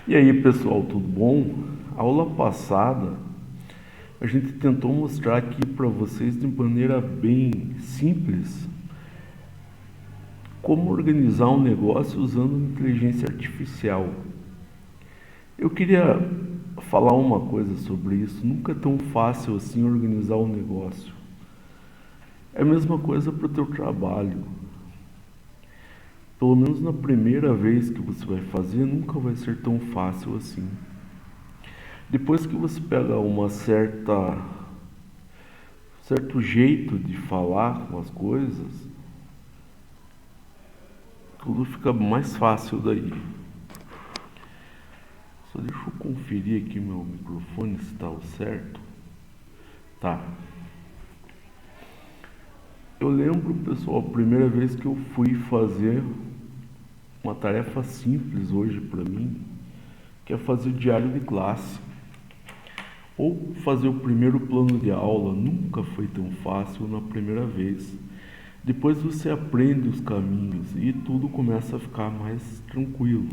E aí, pessoal, tudo bom? A aula passada a gente tentou mostrar aqui para vocês de maneira bem simples como organizar um negócio usando inteligência artificial. Eu queria falar uma coisa sobre isso. Nunca é tão fácil assim organizar um negócio. É a mesma coisa para o teu trabalho. Pelo menos na primeira vez que você vai fazer, nunca vai ser tão fácil assim. Depois que você pega certo jeito de falar com as coisas, tudo fica mais fácil daí. Só deixa eu conferir aqui meu microfone se está o certo. Tá. Eu lembro, pessoal, a primeira vez que eu fui fazer uma tarefa simples hoje para mim, que é fazer o diário de classe. Ou fazer o primeiro plano de aula nunca foi tão fácil na primeira vez. Depois você aprende os caminhos e tudo começa a ficar mais tranquilo.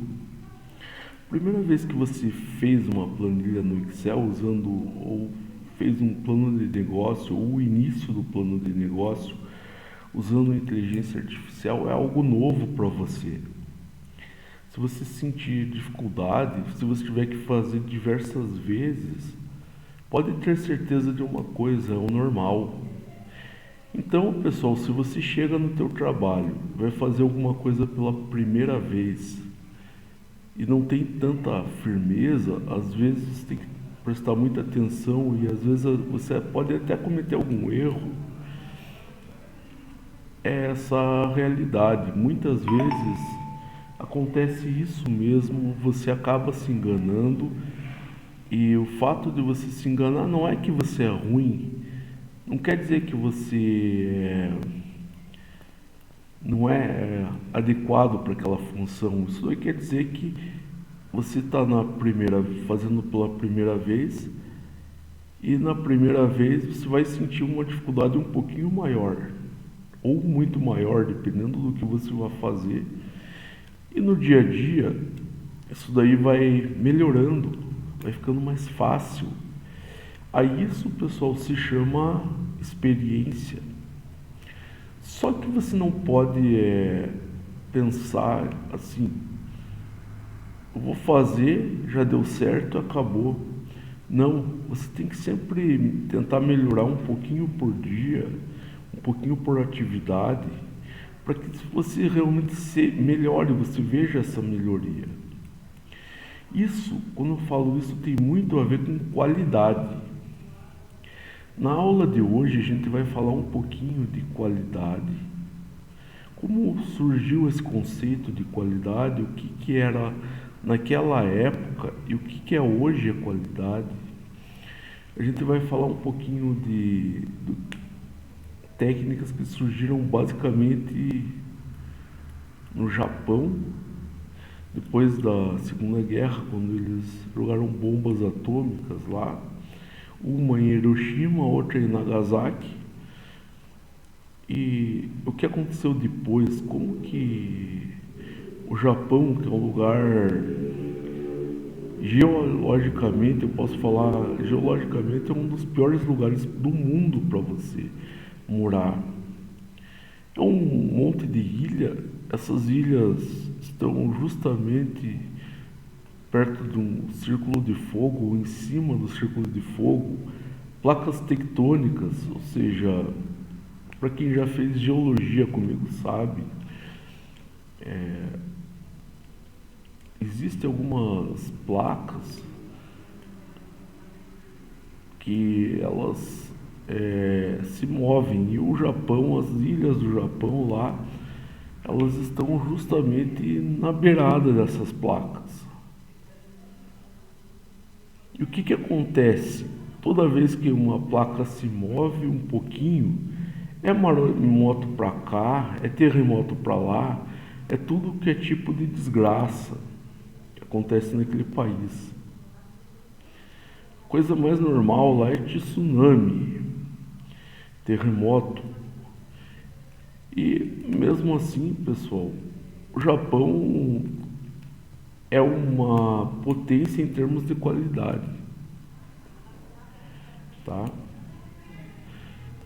Primeira vez que você fez uma planilha no Excel usando ou fez um plano de negócio ou o início do plano de negócio usando inteligência artificial é algo novo para você. Se você sentir dificuldade, se você tiver que fazer diversas vezes, pode ter certeza de uma coisa, é o normal. Então, pessoal, se você chega no teu trabalho, vai fazer alguma coisa pela primeira vez e não tem tanta firmeza, às vezes você tem que prestar muita atenção e às vezes você pode até cometer algum erro. É essa a realidade. Muitas vezes acontece isso mesmo, você acaba se enganando e o fato de você se enganar não é que você é ruim, não quer dizer que você não é adequado para aquela função. Isso aí quer dizer que você está fazendo pela primeira vez e na primeira vez você vai sentir uma dificuldade um pouquinho maior ou muito maior, dependendo do que você vai fazer. E no dia a dia, isso daí vai melhorando, vai ficando mais fácil. Aí isso, pessoal, se chama experiência. Só que você não pode pensar assim, eu vou fazer, já deu certo, acabou. Não, você tem que sempre tentar melhorar um pouquinho por dia, um pouquinho por atividade, para que você realmente se melhore, você veja essa melhoria. Isso, quando eu falo isso, tem muito a ver com qualidade. Na aula de hoje a gente vai falar um pouquinho de qualidade, como surgiu esse conceito de qualidade, o que era naquela época e o que é hoje a qualidade. A gente vai falar um pouquinho de técnicas que surgiram basicamente no Japão, depois da Segunda Guerra, quando eles jogaram bombas atômicas lá, uma em Hiroshima, outra em Nagasaki. E o que aconteceu depois? Como que o Japão, que é um lugar geologicamente, eu posso falar, geologicamente é um dos piores lugares do mundo para você morar. É um monte de ilha, essas ilhas estão justamente perto de um círculo de fogo, ou em cima do círculo de fogo, placas tectônicas, ou seja, para quem já fez geologia comigo sabe, existem algumas placas que elas se movem e o Japão, as ilhas do Japão lá, elas estão justamente na beirada dessas placas. E o que acontece? Toda vez que uma placa se move um pouquinho, é maremoto para cá, é terremoto para lá, é tudo que é tipo de desgraça que acontece naquele país. A coisa mais normal lá é tsunami, terremoto. E mesmo assim, pessoal, o Japão é uma potência em termos de qualidade, tá?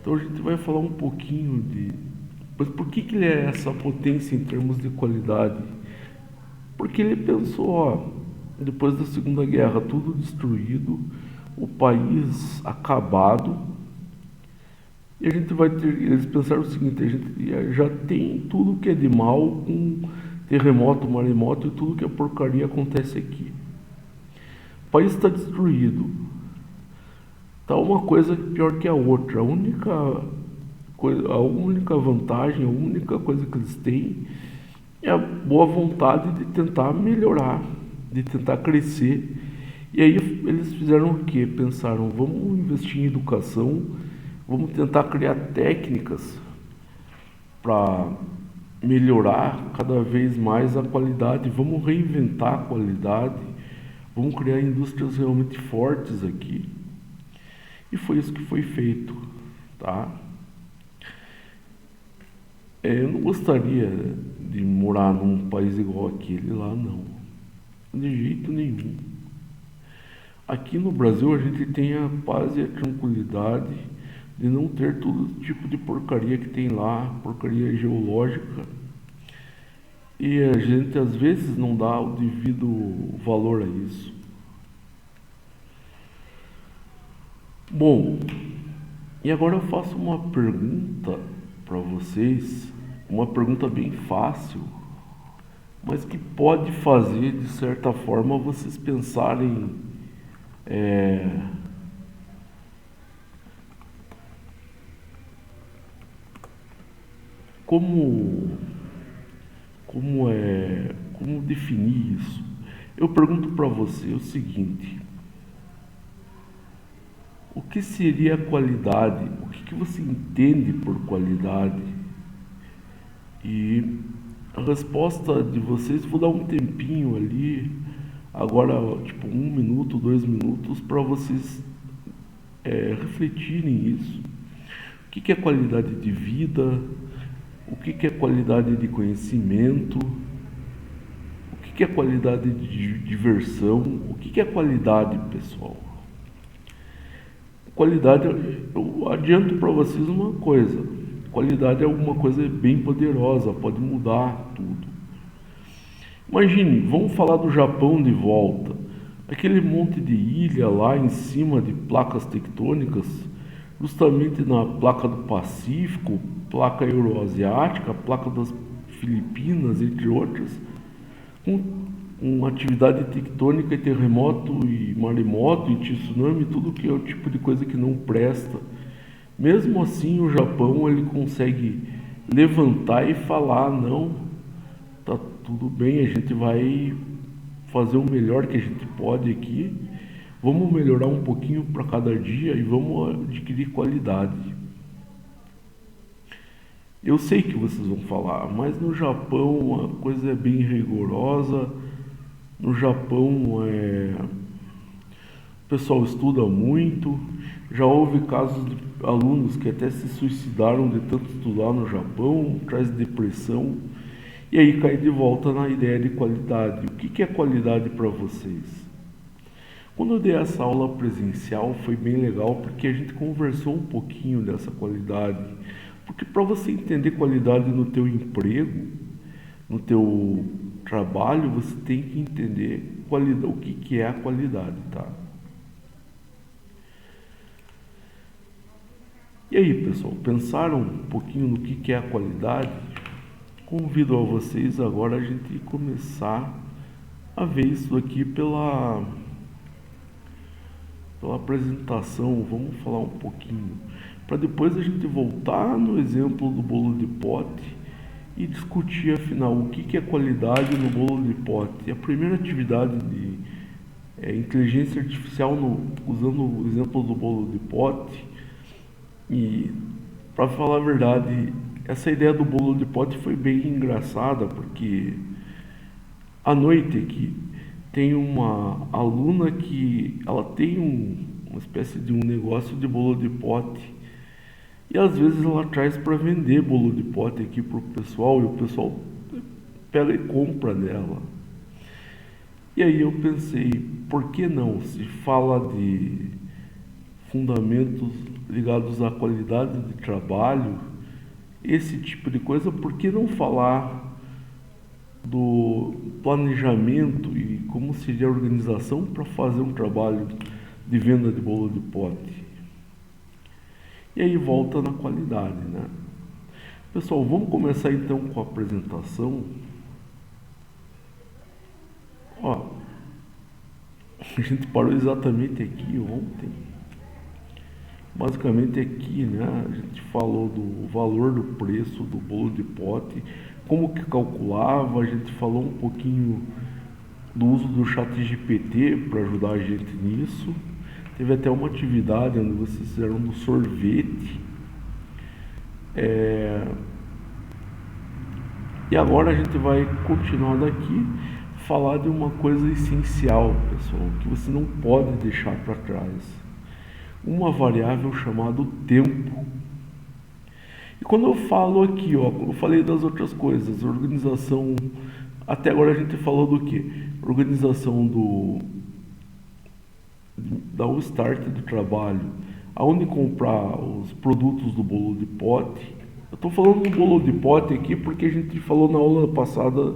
Então a gente vai falar um pouquinho de... Mas por que ele é essa potência em termos de qualidade? Porque ele pensou, ó, depois da Segunda Guerra, tudo destruído, o país acabado, e a gente vai ter... Eles pensaram o seguinte, a gente já tem tudo que é de mal, com terremoto, maremoto, e tudo que é porcaria acontece aqui. O país está destruído. Tá uma coisa pior que a outra. A única vantagem, a única coisa que eles têm é a boa vontade de tentar melhorar, de tentar crescer. E aí eles fizeram o quê? Pensaram, vamos investir em educação, vamos tentar criar técnicas para melhorar cada vez mais a qualidade, vamos reinventar a qualidade, vamos criar indústrias realmente fortes aqui. E foi isso que foi feito, tá? Eu não gostaria de morar num país igual aquele lá, não. De jeito nenhum. Aqui no Brasil a gente tem a paz e a tranquilidade de não ter todo tipo de porcaria que tem lá, porcaria geológica. E a gente às vezes não dá o devido valor a isso. Bom, e agora eu faço uma pergunta para vocês, uma pergunta bem fácil, mas que pode fazer, de certa forma, vocês pensarem como definir isso. Eu pergunto para você o seguinte: o que seria qualidade? O que você entende por qualidade? E a resposta de vocês, vou dar um tempinho ali, agora tipo 1 minuto, 2 minutos, para vocês refletirem isso. O que é qualidade de vida? O que é qualidade de conhecimento? O que é qualidade de diversão? O que é qualidade, pessoal? Qualidade, eu adianto para vocês uma coisa: qualidade é alguma coisa bem poderosa, pode mudar tudo. Imagine, vamos falar do Japão de volta, aquele monte de ilha lá em cima de placas tectônicas, justamente na placa do Pacífico, placa euroasiática, placa das Filipinas, entre outras, com atividade tectônica e terremoto e maremoto e tsunami, tudo que é o tipo de coisa que não presta. Mesmo assim, o Japão ele consegue levantar e falar: não, tá tudo bem, a gente vai fazer o melhor que a gente pode aqui, vamos melhorar um pouquinho para cada dia e vamos adquirir qualidade. Eu sei que vocês vão falar, mas no Japão a coisa é bem rigorosa. No Japão o pessoal estuda muito. Já houve casos de alunos que até se suicidaram de tanto estudar no Japão, traz depressão. E aí cai de volta na ideia de qualidade. O que é qualidade para vocês? Quando eu dei essa aula presencial foi bem legal, porque a gente conversou um pouquinho dessa qualidade. Porque para você entender qualidade no teu emprego, no teu trabalho, você tem que entender o que é a qualidade, tá? E aí, pessoal, pensaram um pouquinho no que é a qualidade? Convido a vocês agora a gente começar a ver isso aqui pela apresentação. Vamos falar um pouquinho, para depois a gente voltar no exemplo do bolo de pote e discutir afinal o que é qualidade no bolo de pote. A primeira atividade de inteligência artificial, usando o exemplo do bolo de pote. E para falar a verdade, essa ideia do bolo de pote foi bem engraçada, porque à noite aqui tem uma aluna que ela tem uma espécie de um negócio de bolo de pote, e às vezes ela traz para vender bolo de pote aqui para o pessoal, e o pessoal pega e compra dela. E aí eu pensei, por que não? Se fala de fundamentos ligados à qualidade de trabalho, esse tipo de coisa, por que não falar do planejamento e como seria a organização para fazer um trabalho de venda de bolo de pote? E aí volta na qualidade, né? Pessoal, vamos começar então com a apresentação. Ó, a gente parou exatamente aqui ontem. Basicamente aqui, né? A gente falou do valor do preço do bolo de pote, como que calculava, a gente falou um pouquinho do uso do ChatGPT para ajudar a gente nisso. Teve até uma atividade onde vocês fizeram do sorvete. E agora a gente vai continuar daqui, falar de uma coisa essencial, pessoal, que você não pode deixar para trás. Uma variável chamada tempo. E quando eu falo aqui, ó, eu falei das outras coisas, organização, até agora a gente falou do quê? Organização da start do trabalho, aonde comprar os produtos do bolo de pote. Eu estou falando do bolo de pote aqui porque a gente falou na aula passada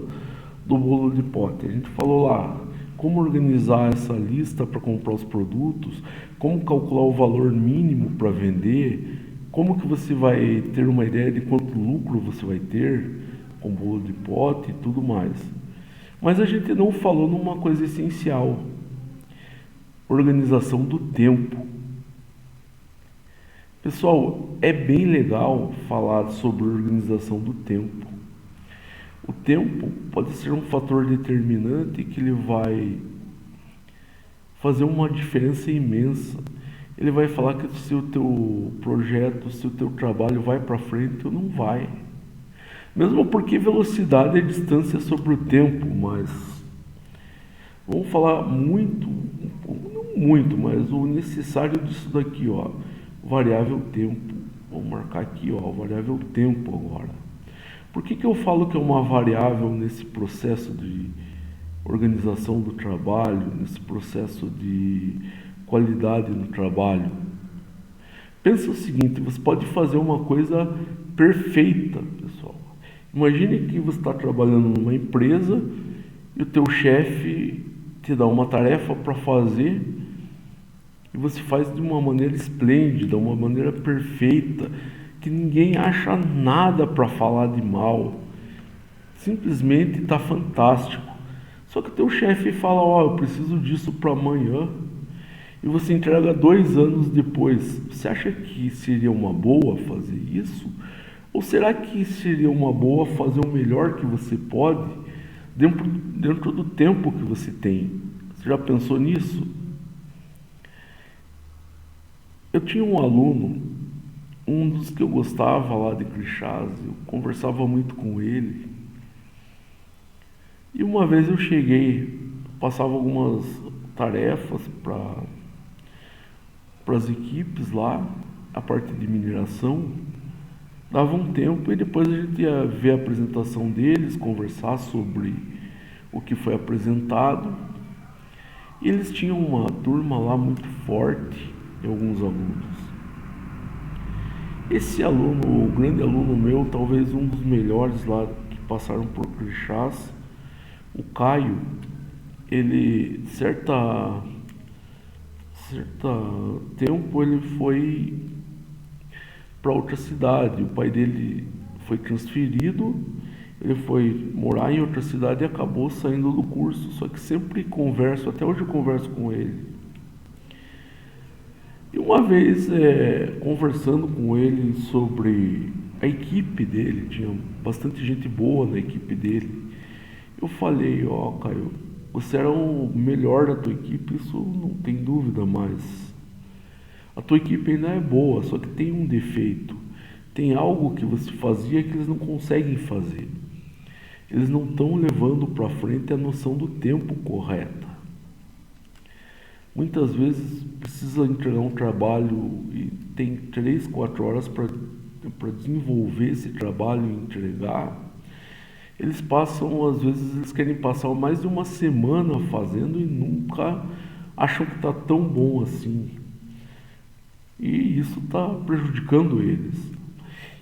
do bolo de pote. A gente falou lá como organizar essa lista para comprar os produtos, como calcular o valor mínimo para vender, como que você vai ter uma ideia de quanto lucro você vai ter com o bolo de pote e tudo mais. Mas a gente não falou numa coisa essencial: organização do tempo. Pessoal, é bem legal falar sobre organização do tempo. O tempo pode ser um fator determinante que ele vai fazer uma diferença imensa. Ele vai falar que se o teu projeto, se o teu trabalho vai para frente ou não vai. Mesmo porque velocidade é distância sobre o tempo, mas vamos falar muito, não muito, mas o necessário disso daqui, ó, variável tempo. Vamos marcar aqui, ó, variável tempo agora. Por que eu falo que é uma variável nesse processo de organização do trabalho, nesse processo de qualidade no trabalho? Pensa o seguinte, você pode fazer uma coisa perfeita, pessoal. Imagine que você está trabalhando numa empresa e o teu chefe te dá uma tarefa para fazer e você faz de uma maneira esplêndida, uma maneira perfeita, que ninguém acha nada para falar de mal. Simplesmente está fantástico. Só que o teu chefe fala, ó, eu preciso disso para amanhã, e você entrega 2 anos depois. Você acha que seria uma boa fazer isso? Ou será que seria uma boa fazer o melhor que você pode dentro do tempo que você tem? Você já pensou nisso? Eu tinha um aluno, um dos que eu gostava lá de Crixás, eu conversava muito com ele. E uma vez eu cheguei, passava algumas tarefas para as equipes lá, a parte de mineração, dava um tempo e depois a gente ia ver a apresentação deles, conversar sobre o que foi apresentado. E eles tinham uma turma lá muito forte de alguns alunos. Esse aluno, o grande aluno meu, talvez um dos melhores lá que passaram por Crixás, o Caio, ele certa tempo ele foi para outra cidade. O pai dele foi transferido, ele foi morar em outra cidade e acabou saindo do curso. Só que sempre converso, até hoje eu converso com ele. E uma vez, conversando com ele sobre a equipe dele, tinha bastante gente boa na equipe dele, eu falei, ó, Caio, você era o melhor da tua equipe, isso não tem dúvida, mas a tua equipe ainda é boa, só que tem um defeito. Tem algo que você fazia que eles não conseguem fazer. Eles não estão levando para frente a noção do tempo correta. Muitas vezes precisa entregar um trabalho e tem 3, 4 horas para desenvolver esse trabalho e entregar. Eles passam, às vezes, eles querem passar mais de uma semana fazendo e nunca acham que está tão bom assim. E isso está prejudicando eles.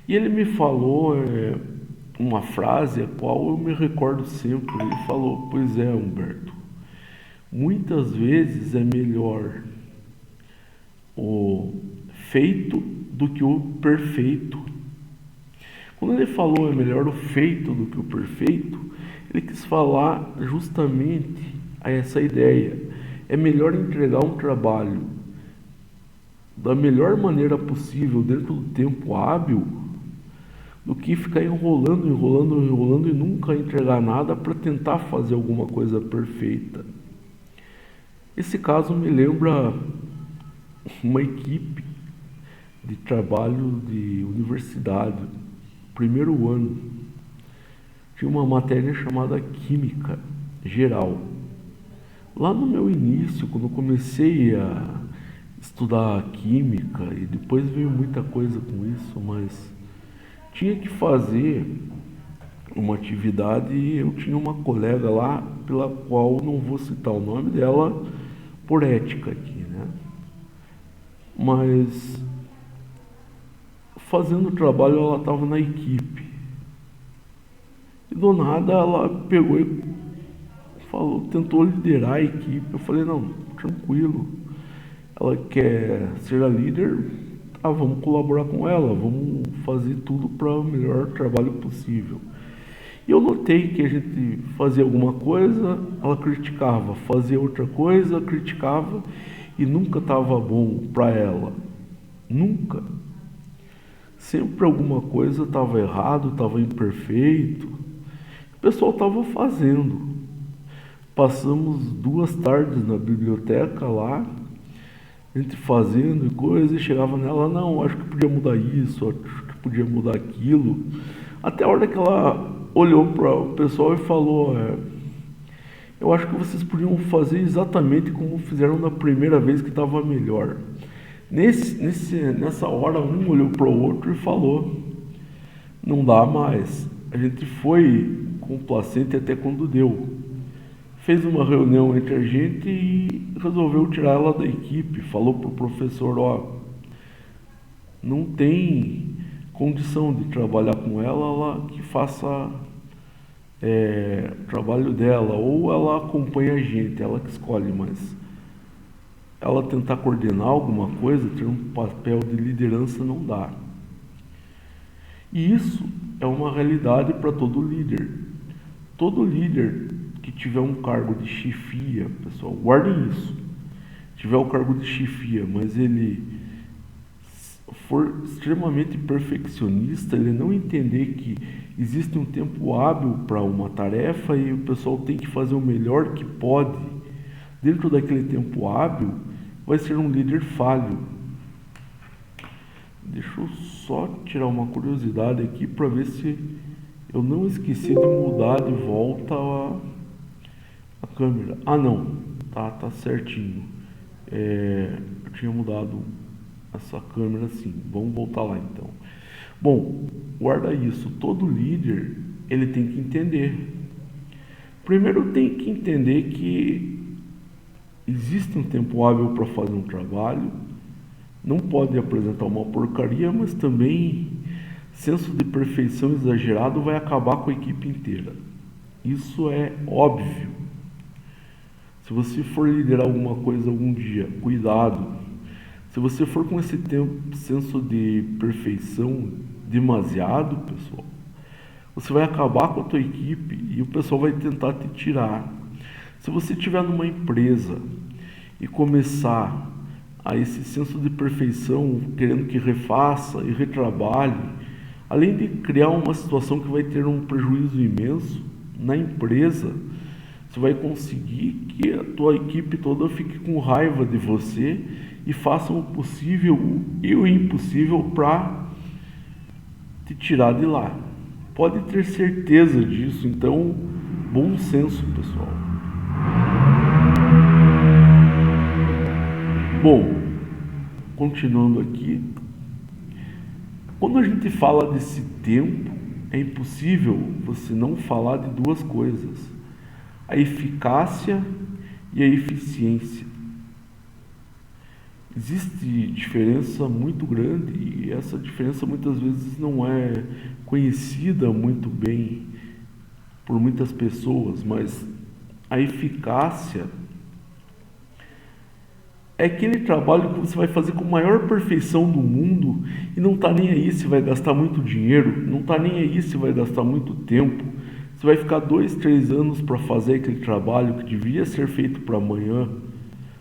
E ele me falou uma frase a qual eu me recordo sempre. Ele falou: pois é, Humberto, muitas vezes é melhor o feito do que o perfeito. Quando ele falou é melhor o feito do que o perfeito, ele quis falar justamente a essa ideia. É melhor entregar um trabalho da melhor maneira possível dentro do tempo hábil do que ficar enrolando e nunca entregar nada para tentar fazer alguma coisa perfeita. Esse caso me lembra uma equipe de trabalho de universidade, primeiro ano. Tinha uma matéria chamada Química Geral. Lá no meu início, quando eu comecei a estudar Química, e depois veio muita coisa com isso, mas tinha que fazer uma atividade e eu tinha uma colega lá, pela qual não vou citar o nome dela, por ética aqui, né? Mas fazendo o trabalho, ela estava na equipe. E do nada ela pegou e falou, tentou liderar a equipe. Eu falei, não, tranquilo. Ela quer ser a líder, vamos colaborar com ela, vamos fazer tudo para o melhor trabalho possível. E eu notei que a gente fazia alguma coisa, ela criticava, fazia outra coisa, criticava, e nunca estava bom para ela. Nunca. Sempre alguma coisa estava errado, estava imperfeito. O pessoal estava fazendo. Passamos 2 tardes na biblioteca lá, a gente fazendo e coisa, e chegava nela, não, acho que podia mudar isso, acho que podia mudar aquilo. Até a hora que ela olhou para o pessoal e falou, eu acho que vocês podiam fazer exatamente como fizeram na primeira vez que estava melhor. Nessa hora, um olhou para o outro e falou, não dá mais. A gente foi complacente até quando deu. Fez uma reunião entre a gente e resolveu tirar ela da equipe. Falou para o professor, não tem condição de trabalhar com ela que faça o trabalho dela, ou ela acompanha a gente, ela que escolhe, mas ela tentar coordenar alguma coisa, ter um papel de liderança, não dá. E isso é uma realidade para todo líder. Todo líder que tiver um cargo de chefia, pessoal, guardem isso, tiver o cargo de chefia, mas ele for extremamente perfeccionista, ele não entender que existe um tempo hábil para uma tarefa e o pessoal tem que fazer o melhor que pode dentro daquele tempo hábil, vai ser um líder falho. Deixa eu só tirar uma curiosidade aqui para ver se eu não esqueci de mudar de volta a câmera. Não, tá certinho. Eu tinha mudado essa câmera assim. Vamos voltar lá então. Bom, guarda isso. Todo líder, ele tem que entender. Primeiro tem que entender que existe um tempo hábil para fazer um trabalho. Não pode apresentar uma porcaria, mas também senso de perfeição exagerado vai acabar com a equipe inteira. Isso é óbvio. Se você for liderar alguma coisa algum dia, cuidado. Se você for com esse senso de perfeição demasiado, pessoal, você vai acabar com a tua equipe e o pessoal vai tentar te tirar. Se você estiver numa empresa e começar a esse senso de perfeição, querendo que refaça e retrabalhe, além de criar uma situação que vai ter um prejuízo imenso na empresa, você vai conseguir que a tua equipe toda fique com raiva de você e façam o possível e o impossível para te tirar de lá. Pode ter certeza disso, então, bom senso, pessoal. Bom, continuando aqui, quando a gente fala desse tempo, é impossível você não falar de duas coisas: a eficácia e a eficiência. Existe diferença muito grande e essa diferença muitas vezes não é conhecida muito bem por muitas pessoas, mas a eficácia é aquele trabalho que você vai fazer com a maior perfeição do mundo e não está nem aí se vai gastar muito dinheiro, não está nem aí se vai gastar muito tempo. Você vai ficar 2, 3 anos para fazer aquele trabalho que devia ser feito para amanhã.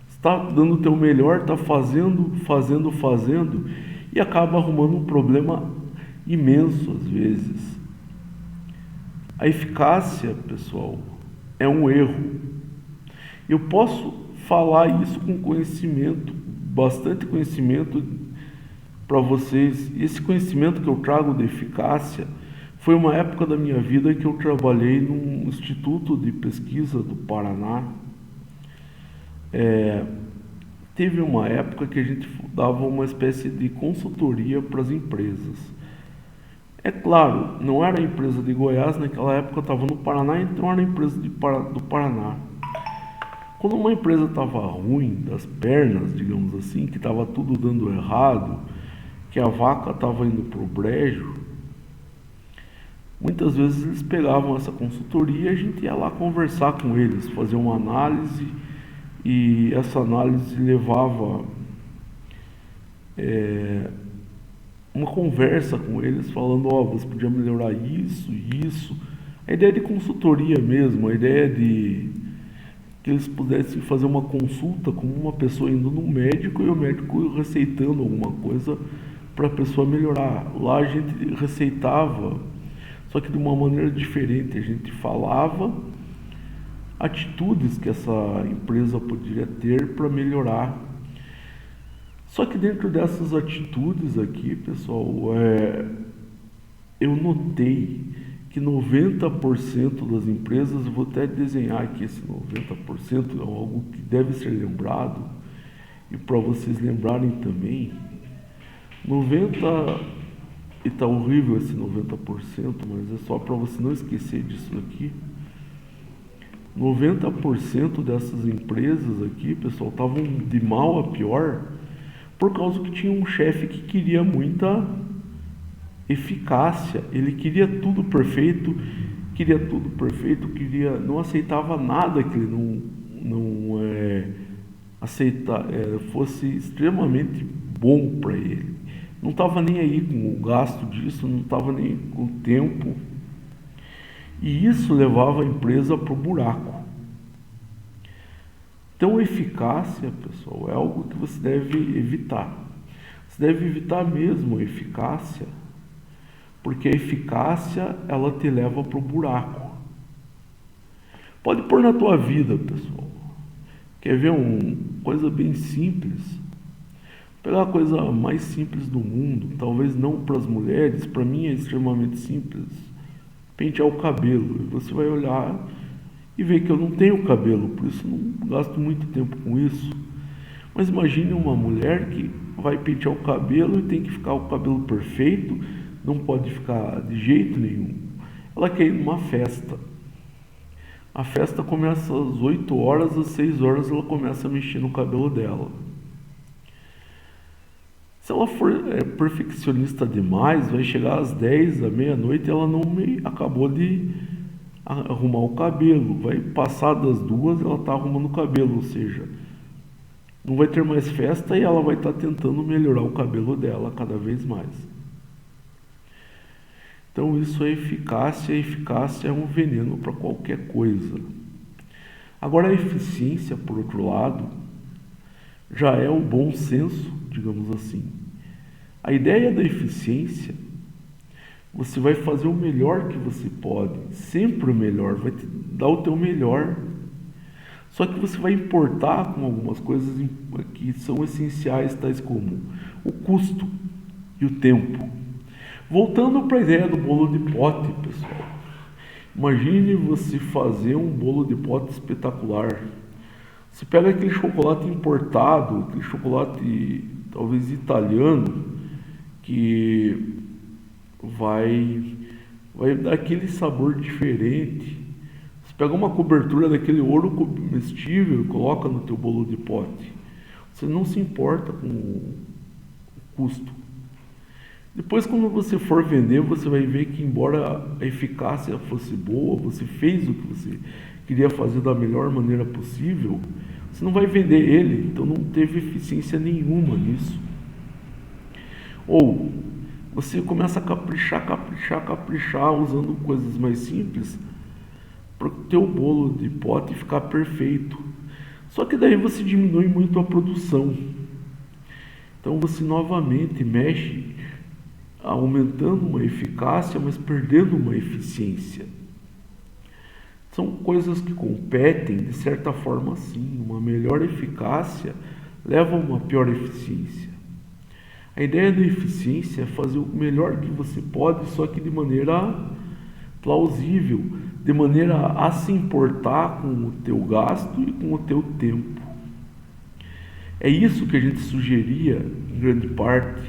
Está dando o teu melhor, está fazendo e acaba arrumando um problema imenso às vezes. A eficácia, pessoal, é um erro. Eu posso falar isso com conhecimento, bastante conhecimento para vocês. Esse conhecimento que eu trago de eficácia foi uma época da minha vida que eu trabalhei num instituto de pesquisa do Paraná. Teve uma época que a gente dava uma espécie de consultoria para as empresas. É claro, não era a empresa de Goiás, naquela época eu estava no Paraná, então era a empresa do Paraná. Quando uma empresa estava ruim das pernas, digamos assim, que estava tudo dando errado, que a vaca estava indo para o brejo, muitas vezes eles pegavam essa consultoria e a gente ia lá conversar com eles, fazer uma análise, e essa análise levava uma conversa com eles, falando, você podia melhorar isso, isso. A ideia de consultoria mesmo, a ideia de que eles pudessem fazer uma consulta com uma pessoa indo no médico e o médico receitando alguma coisa para a pessoa melhorar. Lá a gente receitava, só que de uma maneira diferente. A gente falava atitudes que essa empresa poderia ter para melhorar. Só que dentro dessas atitudes aqui, pessoal, eu notei que 90% das empresas, eu vou até desenhar aqui esse 90%, é algo que deve ser lembrado, e para vocês lembrarem também, 90%, e está horrível esse 90%, mas é só para você não esquecer disso aqui. 90% dessas empresas aqui, pessoal, estavam de mal a pior por causa que tinha um chefe que queria muita eficácia. Ele queria tudo perfeito, não aceitava nada que ele não fosse extremamente bom para ele. Não estava nem aí com o gasto disso, não estava nem com o tempo. E isso levava a empresa para o buraco. Então, eficácia, pessoal, é algo que você deve evitar. Você deve evitar mesmo a eficácia, porque a eficácia, ela te leva para o buraco. Pode pôr na tua vida, pessoal. Quer ver uma coisa bem simples? Pegar a coisa mais simples do mundo, talvez não para as mulheres, para mim é extremamente simples. Pentear o cabelo. Você vai olhar e ver que eu não tenho cabelo, por isso não gasto muito tempo com isso. Mas imagine uma mulher que vai pentear o cabelo e tem que ficar o cabelo perfeito, não pode ficar de jeito nenhum. Ela quer ir numa festa. A festa começa às 8 horas, às 6 horas ela começa a mexer no cabelo dela. Se ela for perfeccionista demais, vai chegar às 10, à meia-noite e ela não acabou de arrumar o cabelo. Vai passar das 2, ela está arrumando o cabelo, ou seja, não vai ter mais festa e ela vai estar tentando melhorar o cabelo dela cada vez mais. Então isso é eficácia. A eficácia é um veneno para qualquer coisa. Agora a eficiência, por outro lado, já é o bom senso, digamos assim. A ideia da eficiência, você vai fazer o melhor que você pode, sempre o melhor, vai te dar o teu melhor. Só que você vai importar com algumas coisas que são essenciais, tais como o custo e o tempo. Voltando para a ideia do bolo de pote, pessoal. Imagine você fazer um bolo de pote espetacular. Você pega aquele chocolate importado, aquele chocolate talvez italiano, que vai vai dar aquele sabor diferente. Você pega uma cobertura daquele ouro comestível e coloca no teu bolo de pote. Você não se importa com o custo. Depois, quando você for vender, você vai ver que, embora a eficácia fosse boa, você fez o que você queria fazer da melhor maneira possível, você não vai vender ele, então não teve eficiência nenhuma nisso. Ou você começa a caprichar, usando coisas mais simples para o teu bolo de pote ficar perfeito. Só que daí você diminui muito a produção. Então você novamente mexe, aumentando uma eficácia, mas perdendo uma eficiência. São coisas que competem, de certa forma, sim. Uma melhor eficácia leva a uma pior eficiência. A ideia da eficiência é fazer o melhor que você pode, só que de maneira plausível, de maneira a se importar com o teu gasto e com o teu tempo. É isso que a gente sugeria, em grande parte,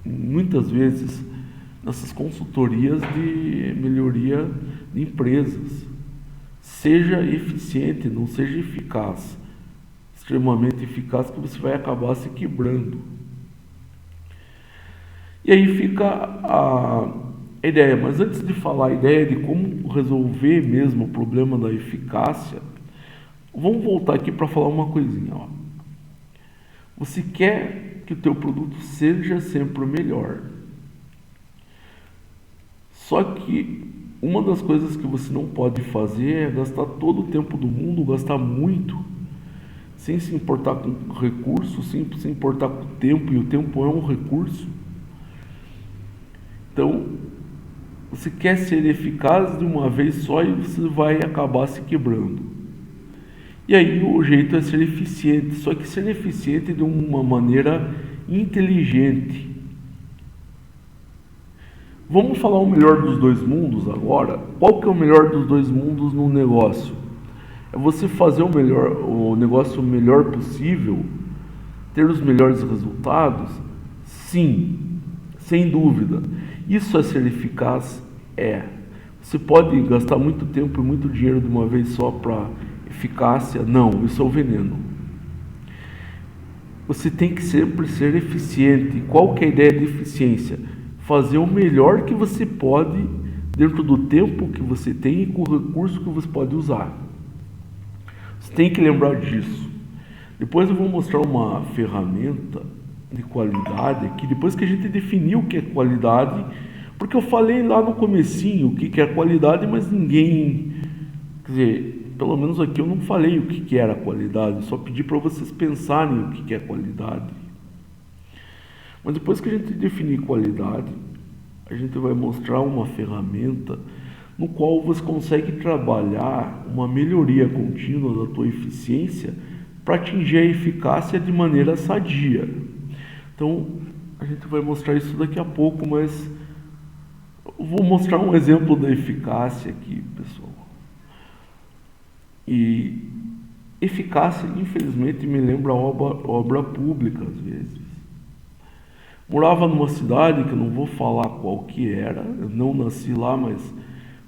muitas vezes, nessas consultorias de melhoria de empresas. Seja eficiente, não seja eficaz. Extremamente eficaz, que você vai acabar se quebrando. E aí fica a ideia, mas antes de falar a ideia de como resolver mesmo o problema da eficácia, vamos voltar aqui para falar uma coisinha. Você quer que o teu produto seja sempre o melhor. Só que uma das coisas que você não pode fazer é gastar todo o tempo do mundo, gastar muito, sem se importar com o recurso, sem se importar com o tempo, e o tempo é um recurso. Então, você quer ser eficaz de uma vez só e você vai acabar se quebrando. E aí o jeito é ser eficiente, só que ser eficiente de uma maneira inteligente. Vamos falar o melhor dos dois mundos agora? Qual que é o melhor dos dois mundos no negócio? É você fazer o negócio o melhor possível, ter os melhores resultados? Sim, sem dúvida. Isso é ser eficaz? É. Você pode gastar muito tempo e muito dinheiro de uma vez só para eficácia? Não, isso é o veneno. Você tem que sempre ser eficiente. Qual que é a ideia de eficiência? Fazer o melhor que você pode dentro do tempo que você tem e com o recurso que você pode usar. Você tem que lembrar disso. Depois eu vou mostrar uma ferramenta de qualidade aqui, depois que a gente definiu o que é qualidade, porque eu falei lá no comecinho o que é qualidade, mas ninguém, quer dizer, pelo menos aqui eu não falei o que era qualidade, só pedi para vocês pensarem o que é qualidade. Mas depois que a gente definir qualidade, a gente vai mostrar uma ferramenta no qual você consegue trabalhar uma melhoria contínua da tua eficiência para atingir a eficácia de maneira sadia. Então, a gente vai mostrar isso daqui a pouco, mas eu vou mostrar um exemplo da eficácia aqui, pessoal. E eficácia, infelizmente, me lembra obra pública, às vezes. Morava numa cidade que eu não vou falar qual que era, eu não nasci lá, mas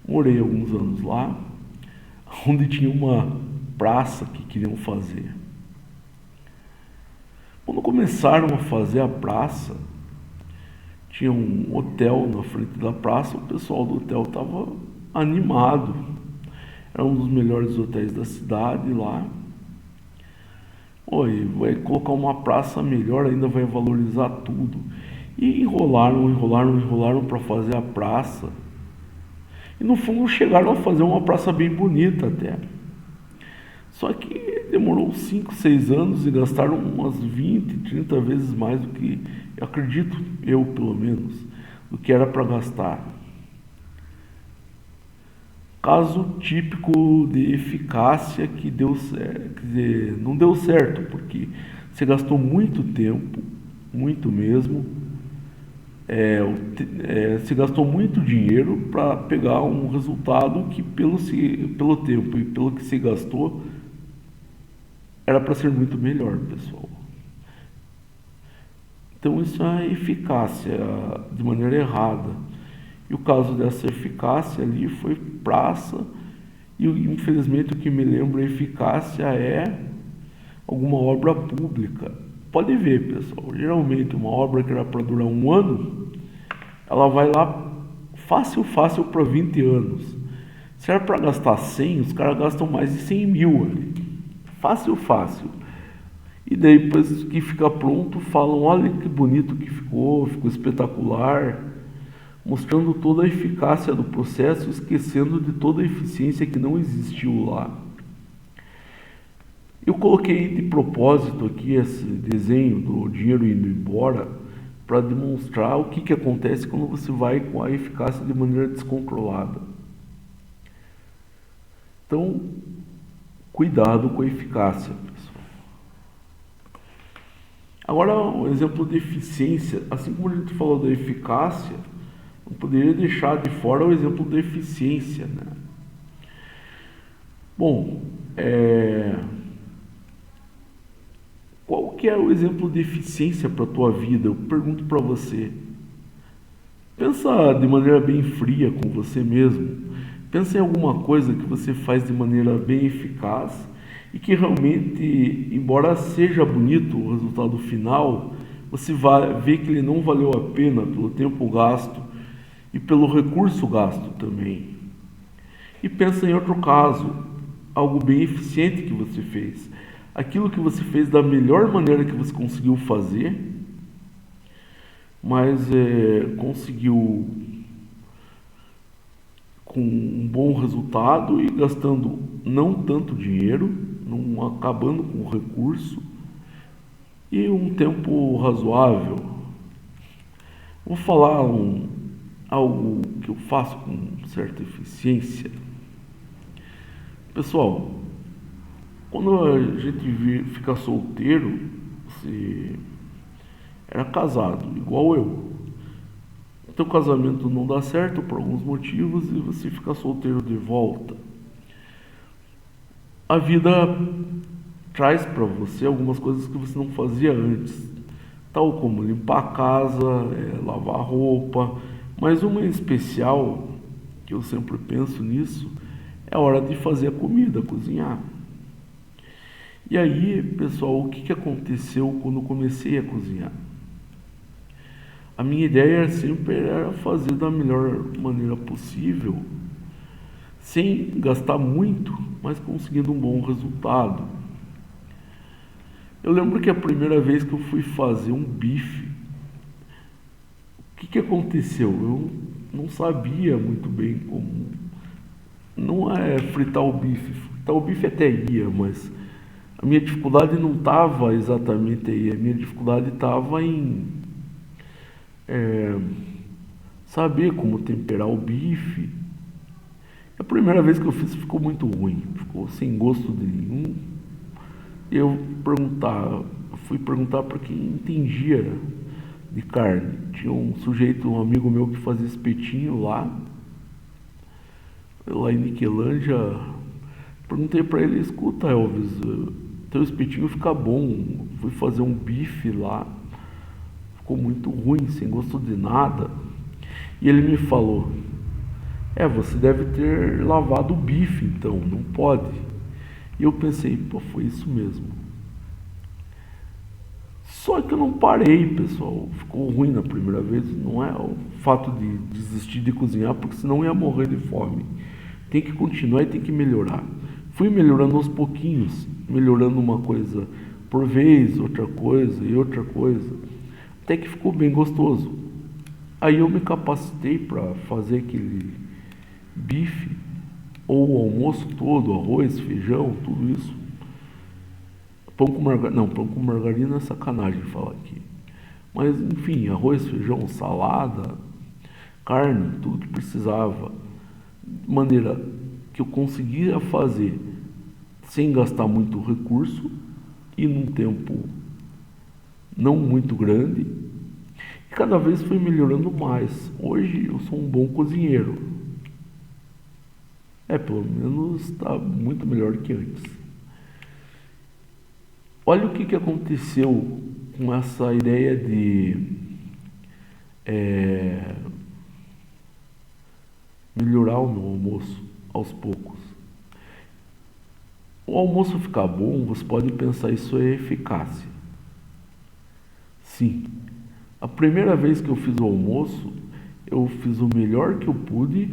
morei alguns anos lá, onde tinha uma praça que queriam fazer. Quando começaram a fazer a praça, tinha um hotel na frente da praça, o pessoal do hotel estava animado. Era um dos melhores hotéis da cidade lá. Oi, vai colocar uma praça melhor, ainda vai valorizar tudo. E enrolaram para fazer a praça. E no fundo chegaram a fazer uma praça bem bonita até. Só que demorou 5, 6 anos e gastaram umas 20, 30 vezes mais do que, acredito eu pelo menos, do que era para gastar. Caso típico de eficácia que deu certo, quer dizer, não deu certo, porque você gastou muito tempo, muito mesmo, se gastou muito dinheiro para pegar um resultado que pelo tempo e pelo que se gastou era para ser muito melhor, pessoal. Então isso é eficácia de maneira errada. E o caso dessa eficácia ali foi praça, e infelizmente o que me lembra eficácia é alguma obra pública. Pode ver, pessoal, geralmente uma obra que era para durar 1 ano, ela vai lá fácil para 20 anos. Se era para gastar 100, os caras gastam mais de 100 mil ali. Fácil. E daí, depois que fica pronto, falam: olha que bonito que ficou espetacular, mostrando toda a eficácia do processo, esquecendo de toda a eficiência que não existiu lá. Eu coloquei de propósito aqui esse desenho do dinheiro indo embora para demonstrar o que acontece quando você vai com a eficácia de maneira descontrolada. Então, cuidado com a eficácia, pessoal. Agora, um exemplo de eficiência. Assim como a gente falou da eficácia, não poderia deixar de fora o exemplo da eficiência, né? Bom, qual que é o exemplo de eficiência para a tua vida? Eu pergunto para você. Pensa de maneira bem fria com você mesmo. Pensa em alguma coisa que você faz de maneira bem eficaz e que realmente, embora seja bonito o resultado final, você vai ver que ele não valeu a pena pelo tempo gasto e pelo recurso gasto também. E pensa em outro caso, algo bem eficiente que você fez. Aquilo que você fez da melhor maneira que você conseguiu fazer, mas conseguiu com um bom resultado e gastando não tanto dinheiro, não acabando com o recurso e um tempo razoável. Vou falar algo que eu faço com certa eficiência. Pessoal, quando a gente fica solteiro, você era casado, igual eu. Teu casamento não dá certo por alguns motivos e você fica solteiro de volta. A vida traz para você algumas coisas que você não fazia antes, tal como limpar a casa, lavar roupa, mas uma em especial, que eu sempre penso nisso, é a hora de fazer a comida, cozinhar. E aí, pessoal, o que aconteceu quando eu comecei a cozinhar? A minha ideia sempre era fazer da melhor maneira possível, sem gastar muito, mas conseguindo um bom resultado. Eu lembro que a primeira vez que eu fui fazer um bife, o que aconteceu? Eu não sabia muito bem como. Não é fritar o bife. Fritar o bife até ia, mas a minha dificuldade não estava exatamente aí. A minha dificuldade estava em saber como temperar o bife. A primeira vez que eu fiz ficou muito ruim, ficou sem gosto nenhum. Eu fui perguntar para quem entendia de carne. Tinha um sujeito, um amigo meu que fazia espetinho lá em Niquelândia. Perguntei para ele: escuta, Elvis, teu espetinho fica bom. Fui fazer um bife lá, ficou muito ruim, sem gosto de nada. E ele me falou: você deve ter lavado o bife, então, não pode. E eu pensei: pô, foi isso mesmo. Só que eu não parei, pessoal. Ficou ruim na primeira vez. Não é o fato de desistir de cozinhar, porque senão ia morrer de fome. Tem que continuar e tem que melhorar. Fui melhorando aos pouquinhos, melhorando uma coisa por vez, outra coisa e outra coisa, até que ficou bem gostoso. Aí eu me capacitei para fazer aquele bife, ou o almoço todo, arroz, feijão, tudo isso. Pão com margarina, não, pão com margarina é sacanagem falar aqui. Mas enfim, arroz, feijão, salada, carne, tudo que precisava. De maneira que eu conseguia fazer sem gastar muito recurso e num tempo não muito grande. E cada vez foi melhorando mais. Hoje eu sou um bom cozinheiro. Pelo menos está muito melhor que antes. Olha o que aconteceu com essa ideia de melhorar o meu almoço aos poucos. O almoço ficar bom, você pode pensar, isso é eficácia. Sim, a primeira vez que eu fiz o almoço, eu fiz o melhor que eu pude,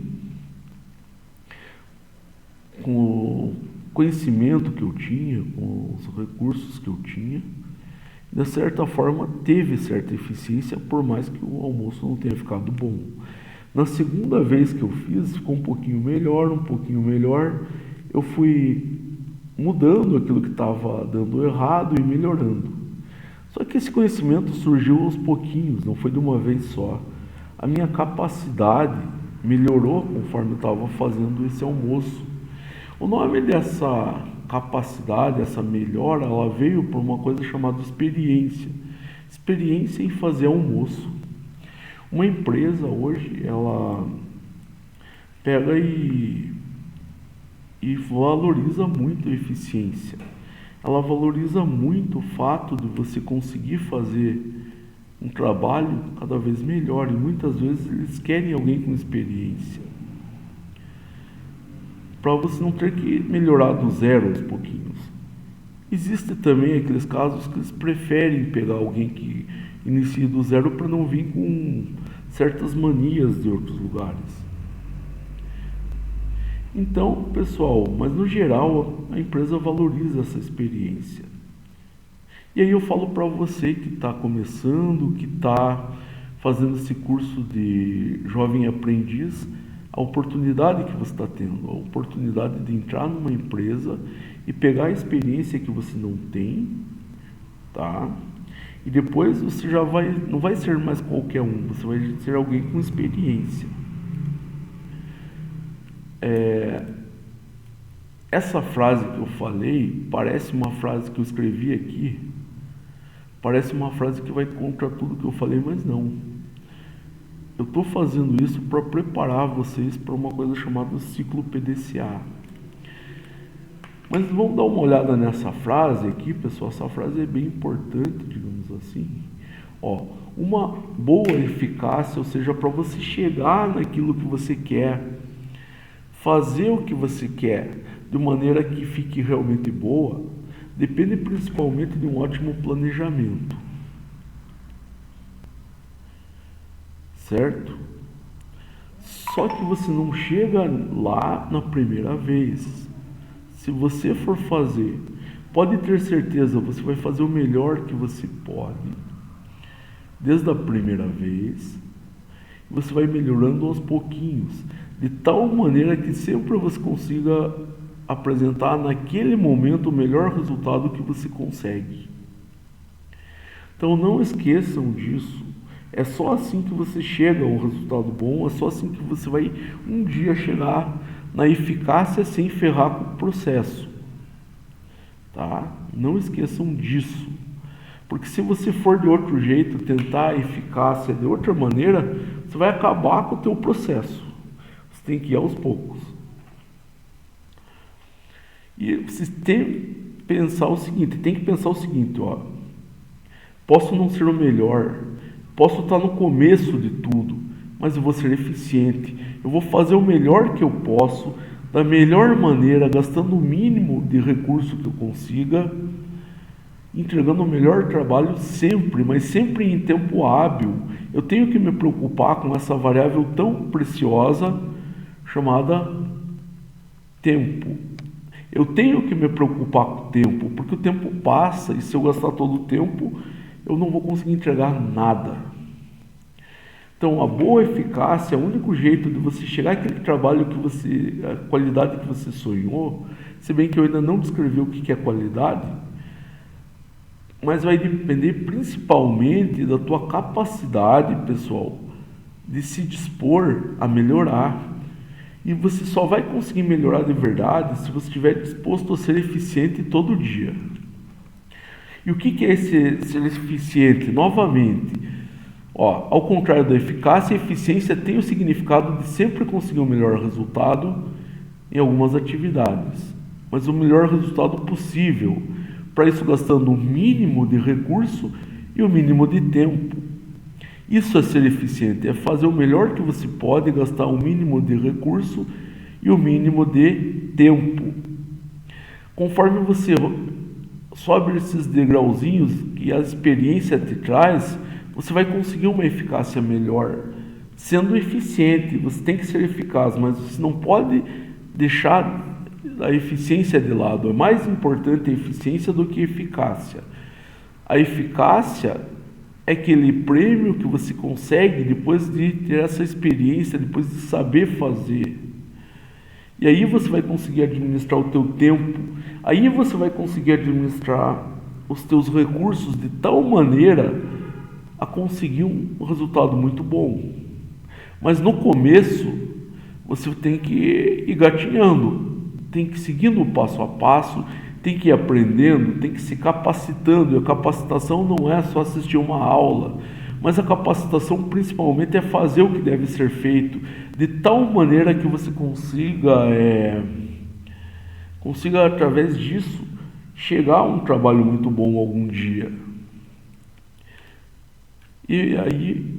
com o conhecimento que eu tinha, com os recursos que eu tinha. De certa forma, teve certa eficiência, por mais que o almoço não tenha ficado bom. Na segunda vez que eu fiz, ficou um pouquinho melhor. Eu fui mudando aquilo que estava dando errado e melhorando. Só que esse conhecimento surgiu aos pouquinhos, não foi de uma vez só. A minha capacidade melhorou conforme eu estava fazendo esse almoço. O nome dessa capacidade, essa melhora, ela veio por uma coisa chamada experiência. Experiência em fazer almoço. Uma empresa hoje, ela pega e valoriza muito a eficiência. Ela valoriza muito o fato de você conseguir fazer um trabalho cada vez melhor, e muitas vezes eles querem alguém com experiência, para você não ter que melhorar do zero aos pouquinhos. Existe também aqueles casos que eles preferem pegar alguém que inicie do zero para não vir com certas manias de outros lugares. Então, pessoal, mas no geral a empresa valoriza essa experiência. E aí eu falo para você que está começando, que está fazendo esse curso de jovem aprendiz, a oportunidade que você está tendo, a oportunidade de entrar numa empresa e pegar a experiência que você não tem, tá? E depois você não vai ser mais qualquer um, você vai ser alguém com experiência. Essa frase que eu falei parece uma frase que eu escrevi aqui, parece uma frase que vai contra tudo que eu falei, mas não. Eu estou fazendo isso para preparar vocês para uma coisa chamada ciclo PDCA. Mas vamos dar uma olhada nessa frase aqui, pessoal. Essa frase é bem importante, digamos assim. Uma boa eficácia, ou seja, para você chegar naquilo que você quer, fazer o que você quer de maneira que fique realmente boa, depende principalmente de um ótimo planejamento. Certo? Só que você não chega lá na primeira vez. Se você for fazer, pode ter certeza, você vai fazer o melhor que você pode, desde a primeira vez. Você vai melhorando aos pouquinhos, de tal maneira que sempre você consiga apresentar naquele momento o melhor resultado que você consegue. Então não esqueçam disso. É só assim que você chega a um resultado bom, é só assim que você vai um dia chegar na eficácia sem ferrar com o processo. Tá? Não esqueçam disso. Porque se você for de outro jeito, tentar a eficácia de outra maneira, você vai acabar com o teu processo. Você tem que ir aos poucos. E você tem que pensar o seguinte, posso não ser o melhor, posso estar no começo de tudo, mas eu vou ser eficiente. Eu vou fazer o melhor que eu posso, da melhor maneira, gastando o mínimo de recurso que eu consiga, entregando o melhor trabalho sempre, mas sempre em tempo hábil. Eu tenho que me preocupar com essa variável tão preciosa chamada tempo. Eu tenho que me preocupar com o tempo, porque o tempo passa e se eu gastar todo o tempo, eu não vou conseguir entregar nada. Então, a boa eficácia, o único jeito de você chegar àquele trabalho a qualidade que você sonhou, se bem que eu ainda não descrevi o que é qualidade, mas vai depender principalmente da tua capacidade, pessoal, de se dispor a melhorar. E você só vai conseguir melhorar de verdade se você estiver disposto a ser eficiente todo dia. E o que é ser eficiente? Novamente, ao contrário da eficácia, a eficiência tem o significado de sempre conseguir o melhor resultado em algumas atividades, mas o melhor resultado possível. Para isso, gastando o mínimo de recurso e o mínimo de tempo. Isso é ser eficiente, é fazer o melhor que você pode, gastar o mínimo de recurso e o mínimo de tempo. Conforme você sobe esses degrauzinhos que a experiência te traz, você vai conseguir uma eficácia melhor. Sendo eficiente, você tem que ser eficaz, mas você não pode deixar a eficiência de lado. É mais importante a eficiência do que a eficácia. A eficácia é aquele prêmio que você consegue depois de ter essa experiência, depois de saber fazer. E aí você vai conseguir administrar o teu tempo, aí você vai conseguir administrar os teus recursos de tal maneira a conseguir um resultado muito bom. Mas no começo, você tem que ir gatinhando, tem que ir seguindo o passo a passo, tem que ir aprendendo, tem que ir se capacitando. E a capacitação não é só assistir uma aula, mas a capacitação principalmente é fazer o que deve ser feito, de tal maneira que você consiga através disso, chegar a um trabalho muito bom algum dia. E aí,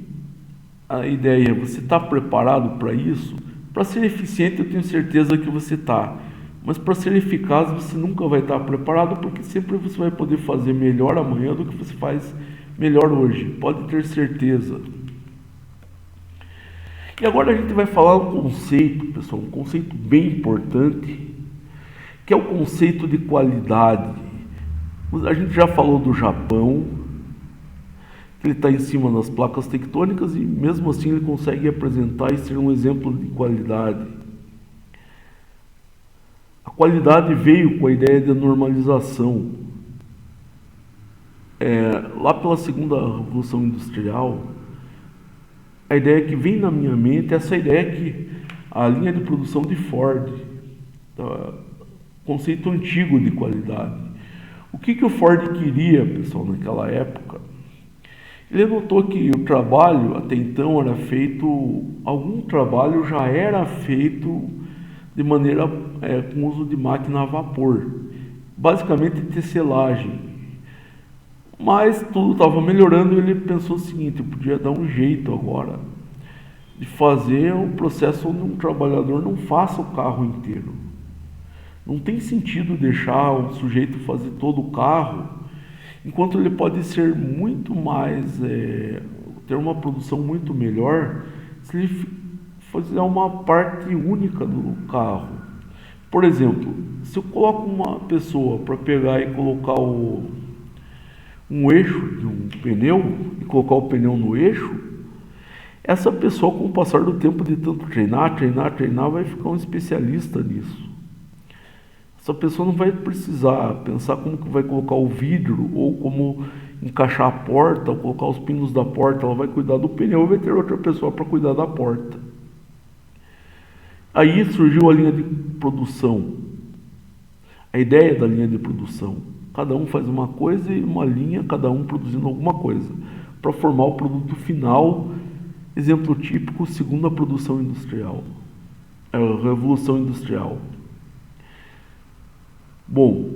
a ideia é, você está preparado para isso? Para ser eficiente, eu tenho certeza que você está. Mas para ser eficaz, você nunca vai estar preparado, porque sempre você vai poder fazer melhor amanhã do que você faz melhor hoje. Pode ter certeza. E agora a gente vai falar um conceito, pessoal, um conceito bem importante, que é o conceito de qualidade. A gente já falou do Japão, que ele está em cima das placas tectônicas e mesmo assim ele consegue apresentar e ser um exemplo de qualidade. A qualidade veio com a ideia de normalização. Lá pela segunda revolução industrial, a ideia que vem na minha mente é essa ideia que a linha de produção de Ford, conceito antigo de qualidade. O que o Ford queria, pessoal, naquela época? Ele notou que o trabalho até então era feito, algum trabalho já era feito de maneira com uso de máquina a vapor, basicamente tecelagem. Mas tudo estava melhorando e ele pensou o seguinte: eu podia dar um jeito agora de fazer um processo onde um trabalhador não faça o carro inteiro. Não tem sentido deixar o sujeito fazer todo o carro, enquanto ele pode ser muito mais, ter uma produção muito melhor se ele fizer uma parte única do carro. Por exemplo, se eu coloco uma pessoa para pegar e colocar um eixo de um pneu e colocar o pneu no eixo, essa pessoa, com o passar do tempo de tanto treinar, vai ficar um especialista nisso. Essa pessoa não vai precisar pensar como que vai colocar o vidro, ou como encaixar a porta, ou colocar os pinos da porta. Ela vai cuidar do pneu e vai ter outra pessoa para cuidar da porta. Aí surgiu a linha de produção. A ideia da linha de produção. Cada um faz uma coisa e uma linha, cada um produzindo alguma coisa, para formar o produto final. Exemplo típico, segunda produção industrial. A Revolução Industrial. Bom,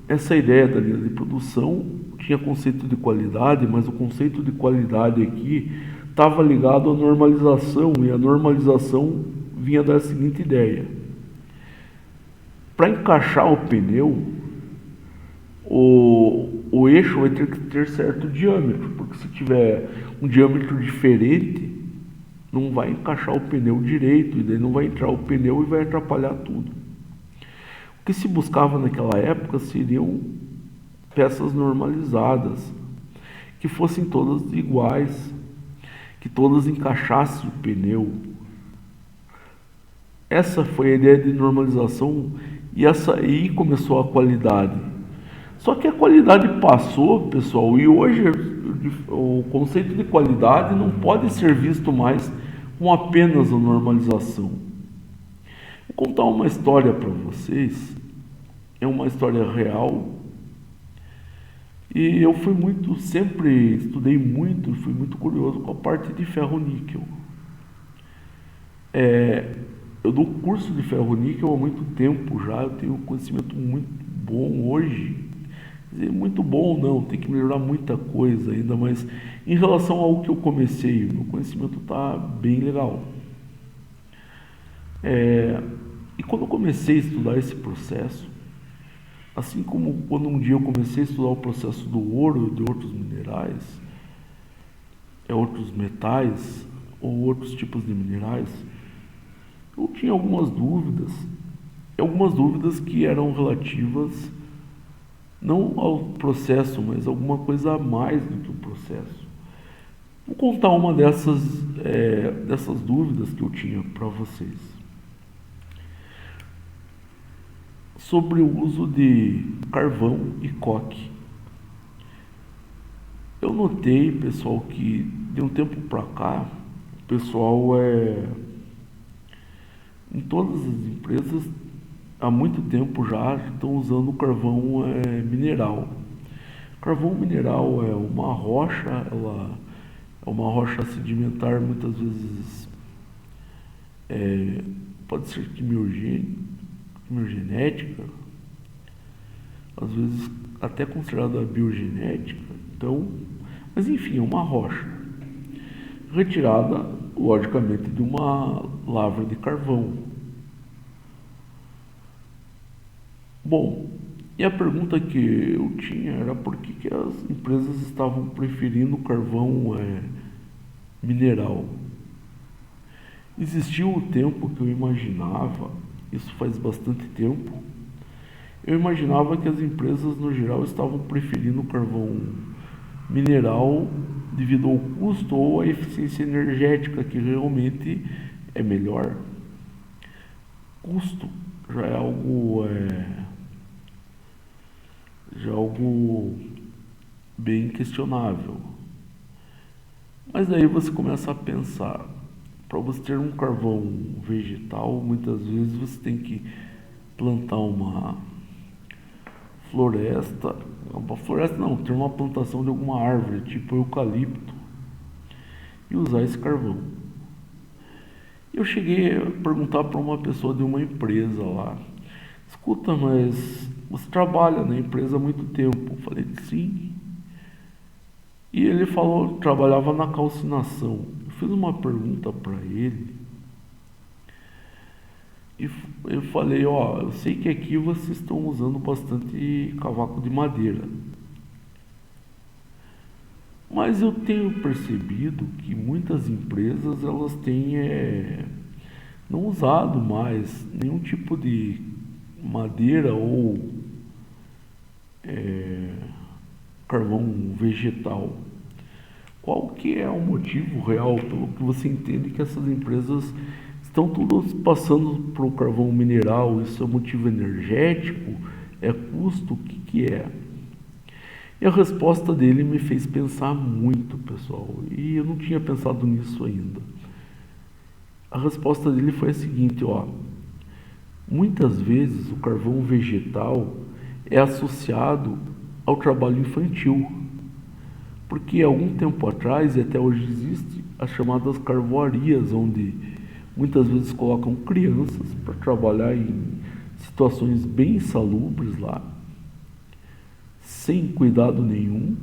essa ideia da linha de produção tinha conceito de qualidade, mas o conceito de qualidade aqui estava ligado à normalização, e a normalização vinha da seguinte ideia: para encaixar o pneu, o eixo vai ter que ter certo diâmetro, porque se tiver um diâmetro diferente, não vai encaixar o pneu direito, e daí não vai entrar o pneu e vai atrapalhar tudo. O que se buscava naquela época seriam peças normalizadas, que fossem todas iguais, que todas encaixassem o pneu. Essa foi a ideia de normalização, e aí começou a qualidade. Só que a qualidade passou, pessoal, e hoje o conceito de qualidade não pode ser visto mais com apenas a normalização. Vou contar uma história para vocês, é uma história real, e eu sempre estudei muito, fui muito curioso com a parte de ferro-níquel. Eu dou curso de ferro-níquel há muito tempo já, eu tenho um conhecimento muito bom hoje, dizer muito bom, não, tem que melhorar muita coisa ainda, mas em relação ao que eu comecei, o meu conhecimento está bem legal. E quando eu comecei a estudar esse processo, assim como quando um dia eu comecei a estudar o processo do ouro e de outros minerais, outros metais ou outros tipos de minerais, eu tinha algumas dúvidas que eram relativas não ao processo, mas alguma coisa a mais do que o processo. Vou contar uma dessas dúvidas que eu tinha para vocês. Sobre o uso de carvão e coque. Eu notei, pessoal, que de um tempo para cá, o pessoal em todas as empresas, há muito tempo já estão usando carvão mineral. Carvão mineral é uma rocha, ela é uma rocha sedimentar, muitas vezes pode ser quimiogenética, às vezes até considerada biogenética. Então, mas enfim, é uma rocha retirada, logicamente, de uma lavra de carvão. Bom, e a pergunta que eu tinha era por que as empresas estavam preferindo carvão mineral. Existiu o tempo que eu imaginava, isso faz bastante tempo, eu imaginava que as empresas no geral estavam preferindo carvão mineral devido ao custo ou à eficiência energética, que realmente é melhor. Custo já é algo bem questionável. Mas daí você começa a pensar, para você ter um carvão vegetal, muitas vezes você tem que plantar uma floresta não, ter uma plantação de alguma árvore, tipo eucalipto, e usar esse carvão. Eu cheguei a perguntar para uma pessoa de uma empresa lá, escuta, mas você trabalha na empresa há muito tempo? Eu falei, sim. E ele falou, trabalhava na calcinação. Eu fiz uma pergunta para ele, e eu falei, eu sei que aqui vocês estão usando bastante cavaco de madeira, mas eu tenho percebido que muitas empresas elas têm não usado mais nenhum tipo de madeira ou carvão vegetal. Qual que é o motivo real pelo que você entende que essas empresas estão todas passando para o carvão mineral? Isso é motivo energético? É custo? O que é? E a resposta dele me fez pensar muito, pessoal, e eu não tinha pensado nisso ainda. A resposta dele foi a seguinte, muitas vezes o carvão vegetal é associado ao trabalho infantil, porque há algum tempo atrás, e até hoje existe, as chamadas carvoarias, onde muitas vezes colocam crianças para trabalhar em situações bem insalubres lá, sem cuidado nenhum,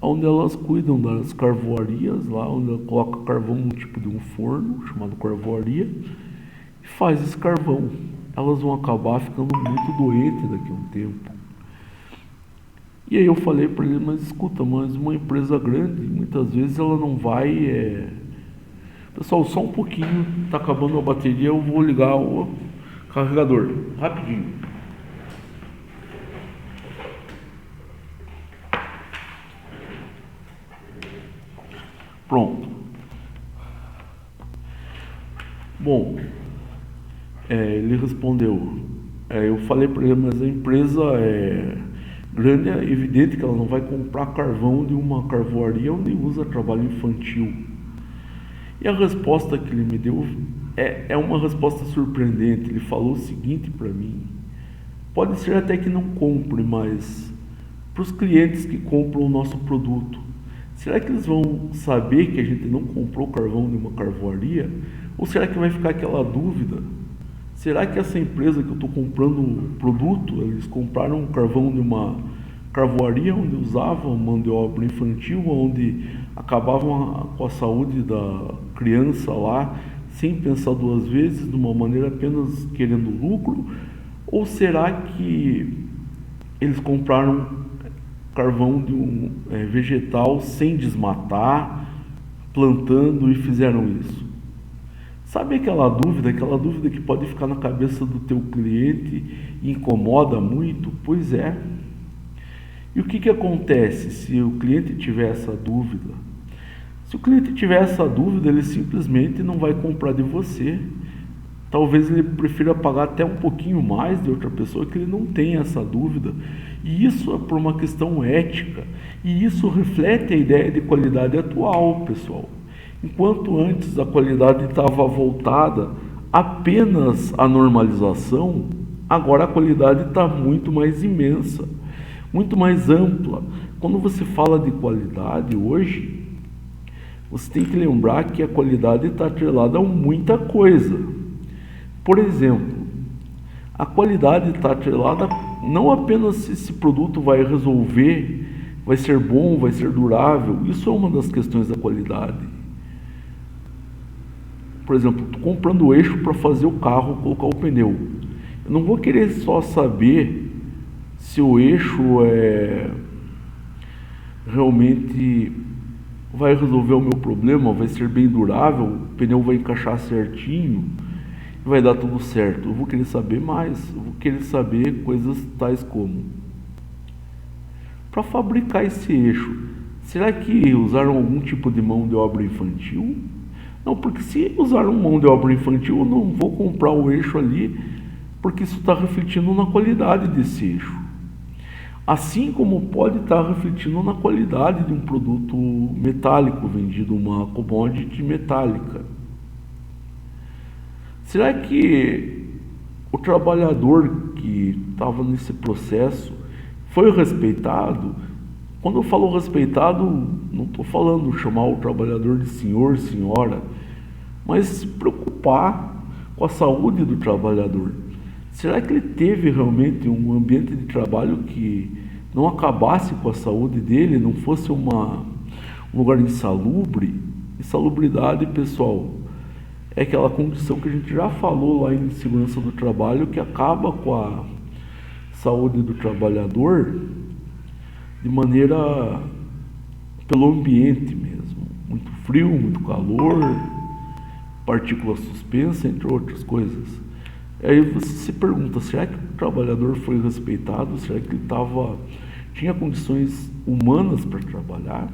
onde elas cuidam das carvoarias, lá onde ela coloca carvão num tipo de um forno, chamado carvoaria, e faz esse carvão. Elas vão acabar ficando muito doentes daqui a um tempo. E aí eu falei para ele, mas escuta, mas uma empresa grande, muitas vezes ela não vai... Pessoal, só um pouquinho, está acabando a bateria, eu vou ligar o carregador, rapidinho. Pronto. Bom, ele respondeu, eu falei para ele, mas a empresa grande, é evidente que ela não vai comprar carvão de uma carvoaria onde usa trabalho infantil. E a resposta que ele me deu é uma resposta surpreendente. Ele falou o seguinte para mim, pode ser até que não compre, mas para os clientes que compram o nosso produto, será que eles vão saber que a gente não comprou carvão de uma carvoaria? Ou será que vai ficar aquela dúvida? Será que essa empresa que eu estou comprando o produto, eles compraram um carvão de uma carvoaria, onde usavam mão de obra infantil, onde acabavam com a saúde da criança lá, sem pensar duas vezes, de uma maneira apenas querendo lucro? Ou será que eles compraram carvão de um vegetal sem desmatar, plantando e fizeram isso? Sabe aquela dúvida que pode ficar na cabeça do teu cliente e incomoda muito? Pois é. E o que acontece se o cliente tiver essa dúvida? Se o cliente tiver essa dúvida, ele simplesmente não vai comprar de você. Talvez ele prefira pagar até um pouquinho mais de outra pessoa que ele não tenha essa dúvida. E isso é por uma questão ética. E isso reflete a ideia de qualidade atual, pessoal. Enquanto antes a qualidade estava voltada apenas à normalização, agora a qualidade está muito mais imensa, muito mais ampla. Quando você fala de qualidade hoje, você tem que lembrar que a qualidade está atrelada a muita coisa. Por exemplo, a qualidade está atrelada não apenas se esse produto vai resolver, vai ser bom, vai ser durável. Isso é uma das questões da qualidade. Por exemplo, estou comprando o eixo para fazer o carro, colocar o pneu. Eu não vou querer só saber se o eixo realmente vai resolver o meu problema, vai ser bem durável, o pneu vai encaixar certinho, vai dar tudo certo. Eu vou querer saber mais, eu vou querer saber coisas tais como: para fabricar esse eixo, será que usaram algum tipo de mão de obra infantil? Não, porque se usaram mão de obra infantil, eu não vou comprar o eixo ali, porque isso está refletindo na qualidade desse eixo. Assim como pode estar refletindo na qualidade de um produto metálico vendido, uma commodity metálica. Será que o trabalhador que estava nesse processo foi respeitado? Quando eu falo respeitado, não estou falando chamar o trabalhador de senhor, senhora, mas se preocupar com a saúde do trabalhador. Será que ele teve realmente um ambiente de trabalho que não acabasse com a saúde dele, não fosse um lugar insalubre? Insalubridade, pessoal, é aquela condição que a gente já falou lá em segurança do trabalho, que acaba com a saúde do trabalhador de maneira pelo ambiente mesmo, muito frio, muito calor, partícula suspensa, entre outras coisas. Aí você se pergunta, será que o trabalhador foi respeitado? Será que ele tinha condições humanas para trabalhar?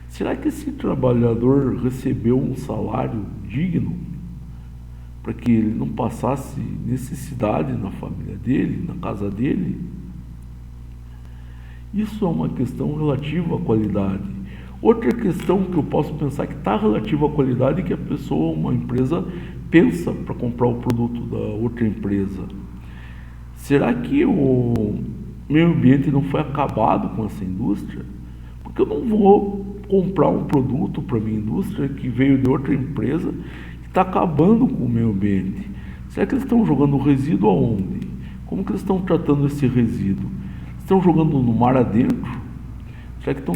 Será que esse trabalhador recebeu um salário digno para que ele não passasse necessidade na família dele, na casa dele? Isso é uma questão relativa à qualidade. Outra questão que eu posso pensar que está relativa à qualidade é que a pessoa, uma empresa, pensa para comprar o produto da outra empresa. Será que o meio ambiente não foi acabado com essa indústria? Porque eu não vou comprar um produto para minha indústria que veio de outra empresa que está acabando com o meio ambiente. Será que eles estão jogando o resíduo aonde? Como que eles estão tratando esse resíduo? Estão jogando no mar adentro? Será que estão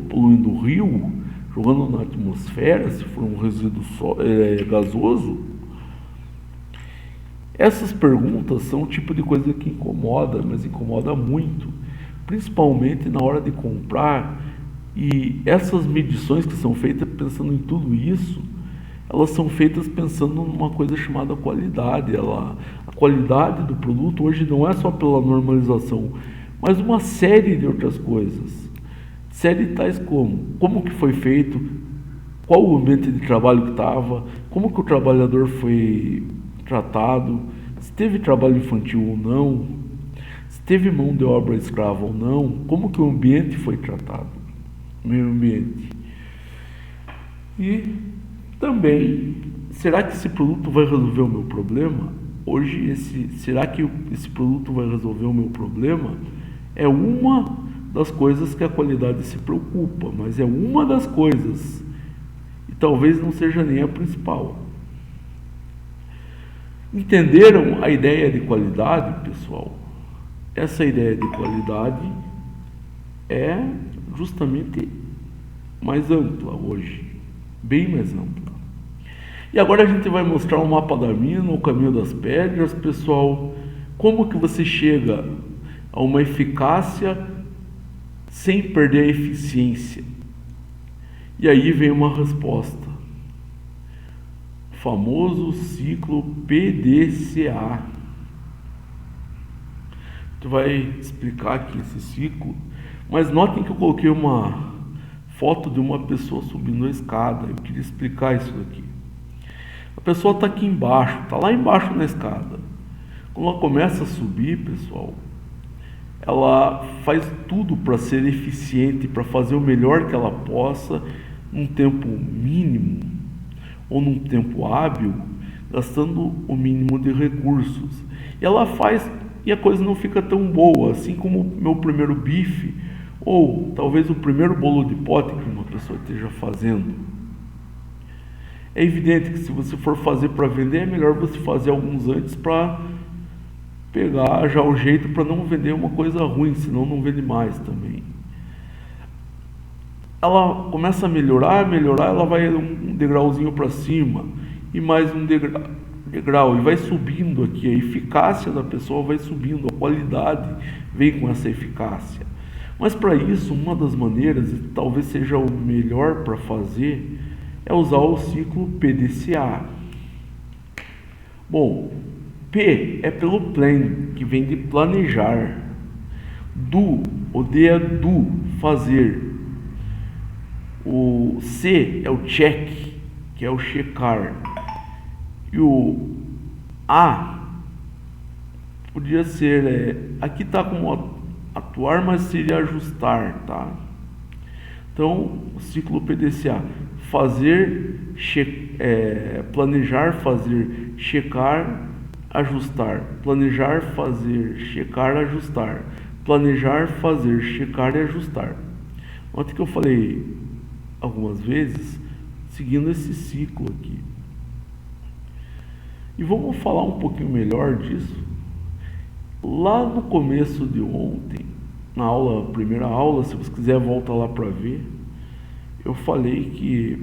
poluindo o rio? Jogando na atmosfera, se for um resíduo gasoso? Essas perguntas são o tipo de coisa que incomoda, mas incomoda muito, principalmente na hora de comprar. E essas medições que são feitas pensando em tudo isso, elas são feitas pensando numa coisa chamada qualidade. A qualidade do produto hoje não é só pela normalização, mas uma série de outras coisas. Série tais como que foi feito, qual o ambiente de trabalho que estava, como que o trabalhador foi tratado, se teve trabalho infantil ou não, se teve mão de obra escrava ou não, como que o ambiente foi tratado, o meio ambiente. E também, será que esse produto vai resolver o meu problema? Hoje, será que esse produto vai resolver o meu problema? É uma das coisas que a qualidade se preocupa, mas é uma das coisas, e talvez não seja nem a principal. Entenderam a ideia de qualidade, pessoal? essa ideia de qualidade é justamente mais ampla hoje, bem mais ampla. E agora a gente vai mostrar o mapa da mina, o caminho das pedras, pessoal, como que você chega a uma eficácia sem perder a eficiência. E aí vem uma resposta. O famoso ciclo PDCA. Tu vai explicar aqui esse ciclo, mas notem que eu coloquei uma foto de uma pessoa subindo a escada. Eu queria explicar isso aqui. A pessoa está aqui embaixo, está lá embaixo na escada. Quando ela começa a subir, pessoal, ela faz tudo para ser eficiente, para fazer o melhor que ela possa, num tempo mínimo ou num tempo hábil, gastando o mínimo de recursos. E ela faz e a coisa não fica tão boa, assim como o meu primeiro bife, ou talvez o primeiro bolo de pote que uma pessoa esteja fazendo. É evidente que se você for fazer para vender, é melhor você fazer alguns antes para pegar já o jeito para não vender uma coisa ruim, senão não vende mais também. Ela começa a melhorar, ela vai um degrauzinho para cima e mais um degrau e vai subindo aqui, a eficácia da pessoa vai subindo, a qualidade vem com essa eficácia. Mas para isso, uma das maneiras, e talvez seja o melhor para fazer, é usar o ciclo PDCA. Bom, P é pelo plan, que vem de planejar. Do, o D é do, fazer. O C é o check, que é o checar. E o A podia ser, aqui está como atuar, mas seria ajustar, tá? Então, o ciclo PDCA, fazer, planejar, fazer, checar, ajustar, planejar, fazer, checar, ajustar, planejar, fazer, checar e ajustar. Note que eu falei algumas vezes, seguindo esse ciclo aqui. E vamos falar um pouquinho melhor disso. Lá no começo de ontem, na aula, primeira aula, se você quiser volta lá para ver, eu falei que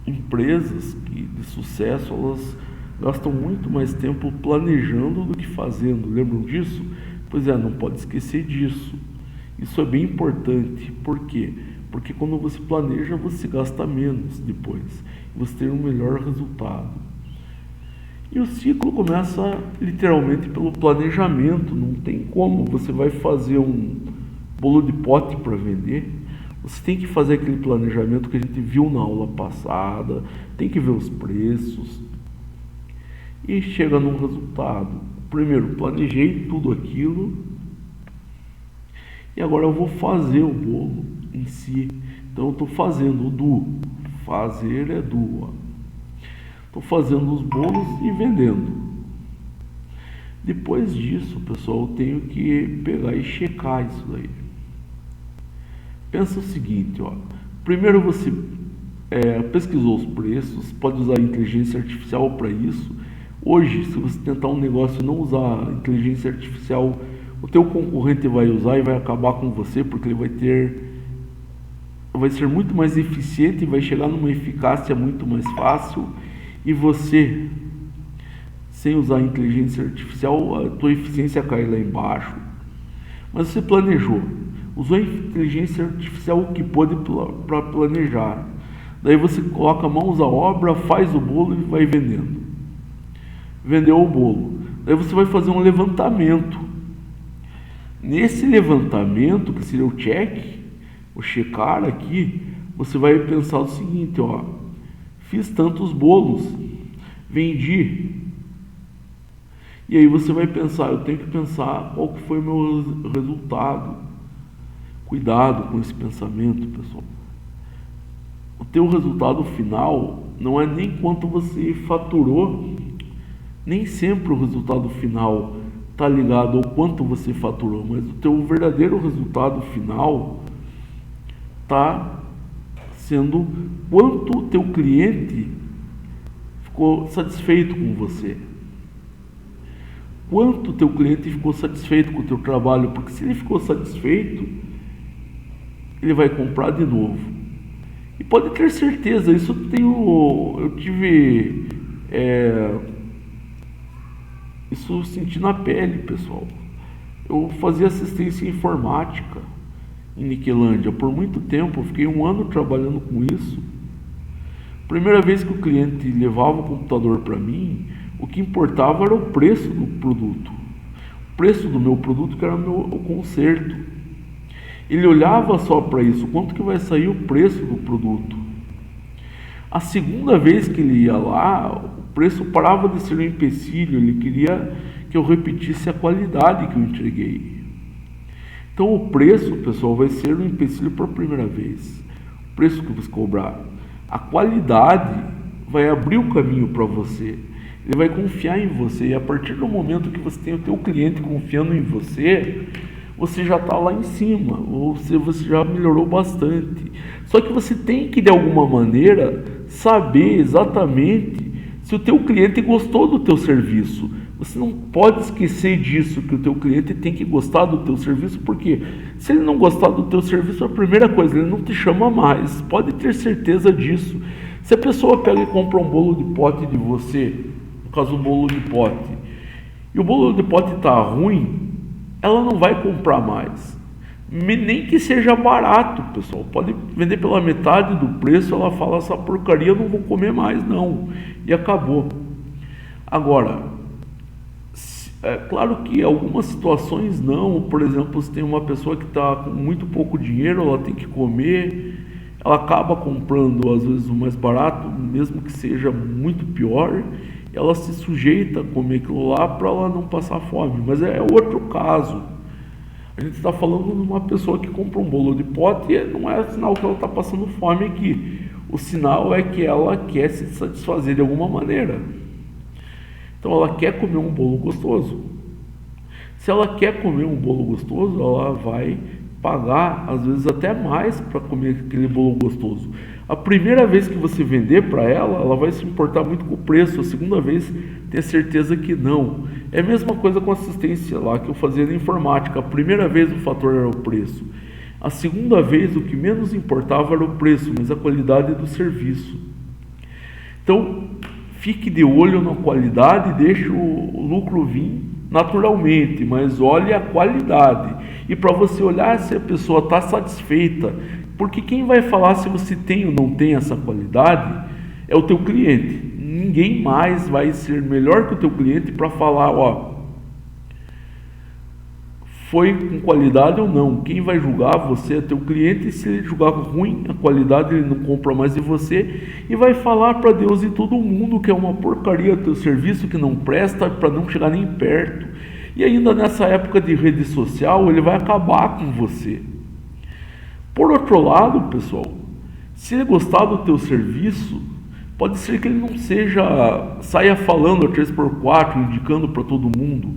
empresas de sucesso, elas gastam muito mais tempo planejando do que fazendo. Lembram disso? Pois é, não pode esquecer disso. Isso é bem importante. Por quê? Porque quando você planeja, você gasta menos depois. Você tem um melhor resultado. E o ciclo começa literalmente pelo planejamento. Não tem como. Você vai fazer um bolo de pote para vender. Você tem que fazer aquele planejamento que a gente viu na aula passada. Tem que ver os preços. E chega num resultado. Primeiro, planejei tudo aquilo. E agora eu vou fazer o bolo em si. Então eu estou fazendo o do. Fazer é do. Estou fazendo os bolos e vendendo. Depois disso, pessoal, eu tenho que pegar e checar isso daí. Pensa o seguinte, ó. Primeiro você pesquisou os preços, pode usar a inteligência artificial para isso. Hoje, se você tentar um negócio e não usar a inteligência artificial, o teu concorrente vai usar e vai acabar com você, porque ele vai ser muito mais eficiente e vai chegar numa eficácia muito mais fácil. E você, sem usar a inteligência artificial, a tua eficiência cai lá embaixo. Mas você planejou, usou a inteligência artificial o que pôde para planejar. Daí você coloca mãos à obra, faz o bolo e vai vendendo. Vendeu o bolo. Daí você vai fazer um levantamento. Nesse levantamento, que seria o check, o checar aqui, você vai pensar o seguinte, ó. Fiz tantos bolos, vendi. E aí você vai pensar, eu tenho que pensar qual que foi o meu resultado. Cuidado com esse pensamento, pessoal. O teu resultado final não é nem quanto você faturou, nem sempre o resultado final está ligado ao quanto você faturou, mas o teu verdadeiro resultado final está sendo quanto o teu cliente ficou satisfeito com você. quanto o teu cliente ficou satisfeito com o teu trabalho, porque se ele ficou satisfeito, ele vai comprar de novo. E pode ter certeza, eu tive isso eu senti na pele, pessoal. Eu fazia assistência informática em Niquelândia por muito tempo, eu fiquei 1 ano trabalhando com isso. Primeira vez que o cliente levava o computador para mim, o que importava era o preço do produto. O preço do meu produto, que era o conserto. Ele olhava só para isso, quanto que vai sair o preço do produto. A segunda vez que ele ia lá, o preço parava de ser um empecilho, ele queria que eu repetisse a qualidade que eu entreguei. Então o preço, pessoal, vai ser um empecilho para a primeira vez. O preço que você cobrar. A qualidade vai abrir o caminho para você. Ele vai confiar em você. E a partir do momento que você tem o teu cliente confiando em você, você já está lá em cima. Ou você já melhorou bastante. Só que você tem que, de alguma maneira, saber exatamente se o teu cliente gostou do teu serviço. Você não pode esquecer disso, que o teu cliente tem que gostar do teu serviço, porque se ele não gostar do teu serviço, a primeira coisa, ele não te chama mais. Pode ter certeza disso. Se a pessoa pega e compra um bolo de pote de você, no caso o bolo de pote, e o bolo de pote está ruim, ela não vai comprar mais. Nem que seja barato, pessoal. Pode vender pela metade do preço, ela fala, essa porcaria eu não vou comer mais, não. E acabou. Agora, é claro que algumas situações não, por exemplo, se tem uma pessoa que está com muito pouco dinheiro, ela tem que comer, ela acaba comprando às vezes o mais barato, mesmo que seja muito pior, ela se sujeita a comer aquilo lá para ela não passar fome, mas é outro caso. A gente está falando de uma pessoa que compra um bolo de pote e não é sinal que ela está passando fome aqui, o sinal é que ela quer se satisfazer de alguma maneira. Então ela quer comer um bolo gostoso. Se ela quer comer um bolo gostoso, ela vai pagar, às vezes até mais, para comer aquele bolo gostoso. A primeira vez que você vender para ela, ela vai se importar muito com o preço. A segunda vez, tenha certeza que não. É a mesma coisa com assistência lá que eu fazia na informática. A primeira vez o fator era o preço. A segunda vez o que menos importava era o preço, mas a qualidade do serviço. Então, fique de olho na qualidade, deixe o lucro vir naturalmente, mas olhe a qualidade. E para você olhar se a pessoa está satisfeita, porque quem vai falar se você tem ou não tem essa qualidade é o teu cliente. Ninguém mais vai ser melhor que o teu cliente para falar, ó, foi com qualidade ou não. Quem vai julgar você é teu cliente, e se ele julgar ruim a qualidade, ele não compra mais de você e vai falar para Deus e todo mundo que é uma porcaria teu serviço, que não presta, para não chegar nem perto. E ainda nessa época de rede social, ele vai acabar com você. Por outro lado, pessoal, se ele gostar do teu serviço, pode ser que ele não saia falando a 3x4, indicando para todo mundo,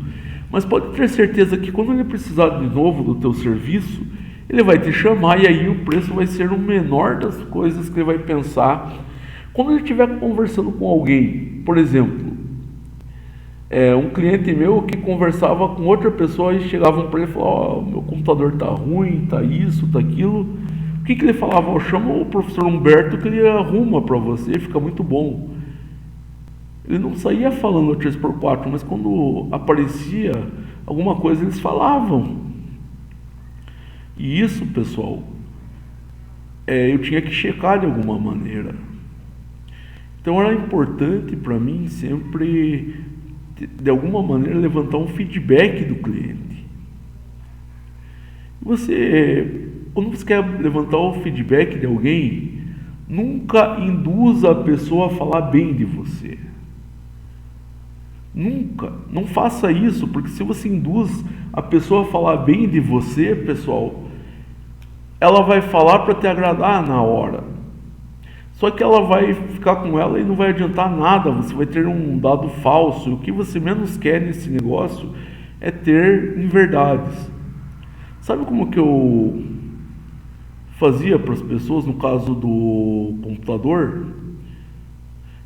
mas pode ter certeza que quando ele precisar de novo do teu serviço, ele vai te chamar e aí o preço vai ser o menor das coisas que ele vai pensar. Quando ele estiver conversando com alguém, por exemplo, um cliente meu que conversava com outra pessoa e chegavam para ele e falavam, meu computador está ruim, está isso, está aquilo. O que ele falava? Chama o professor Humberto que ele arruma para você, fica muito bom. Ele não saía falando 3x4, mas quando aparecia alguma coisa eles falavam. E isso, pessoal, eu tinha que checar de alguma maneira. Então era importante para mim sempre, de alguma maneira, levantar um feedback do cliente. Quando você quer levantar o feedback de alguém, nunca induza a pessoa a falar bem de você. Nunca, não faça isso, porque se você induz a pessoa a falar bem de você, pessoal, ela vai falar para te agradar na hora. Só que ela vai ficar com ela e não vai adiantar nada, você vai ter um dado falso. E o que você menos quer nesse negócio é ter inverdades. Sabe como que eu fazia para as pessoas no caso do computador?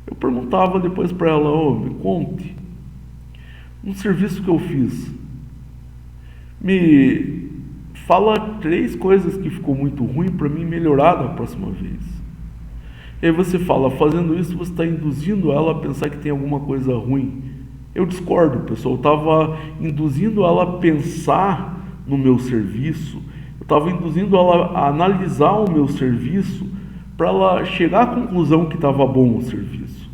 Eu perguntava depois para ela, me conte. um serviço que eu fiz. Me fala 3 coisas que ficou muito ruim para mim melhorar da próxima vez. E aí você fala, fazendo isso você está induzindo ela a pensar que tem alguma coisa ruim. Eu discordo, pessoal. Eu estava induzindo ela a pensar no meu serviço. Eu estava induzindo ela a analisar o meu serviço para ela chegar à conclusão que estava bom o serviço.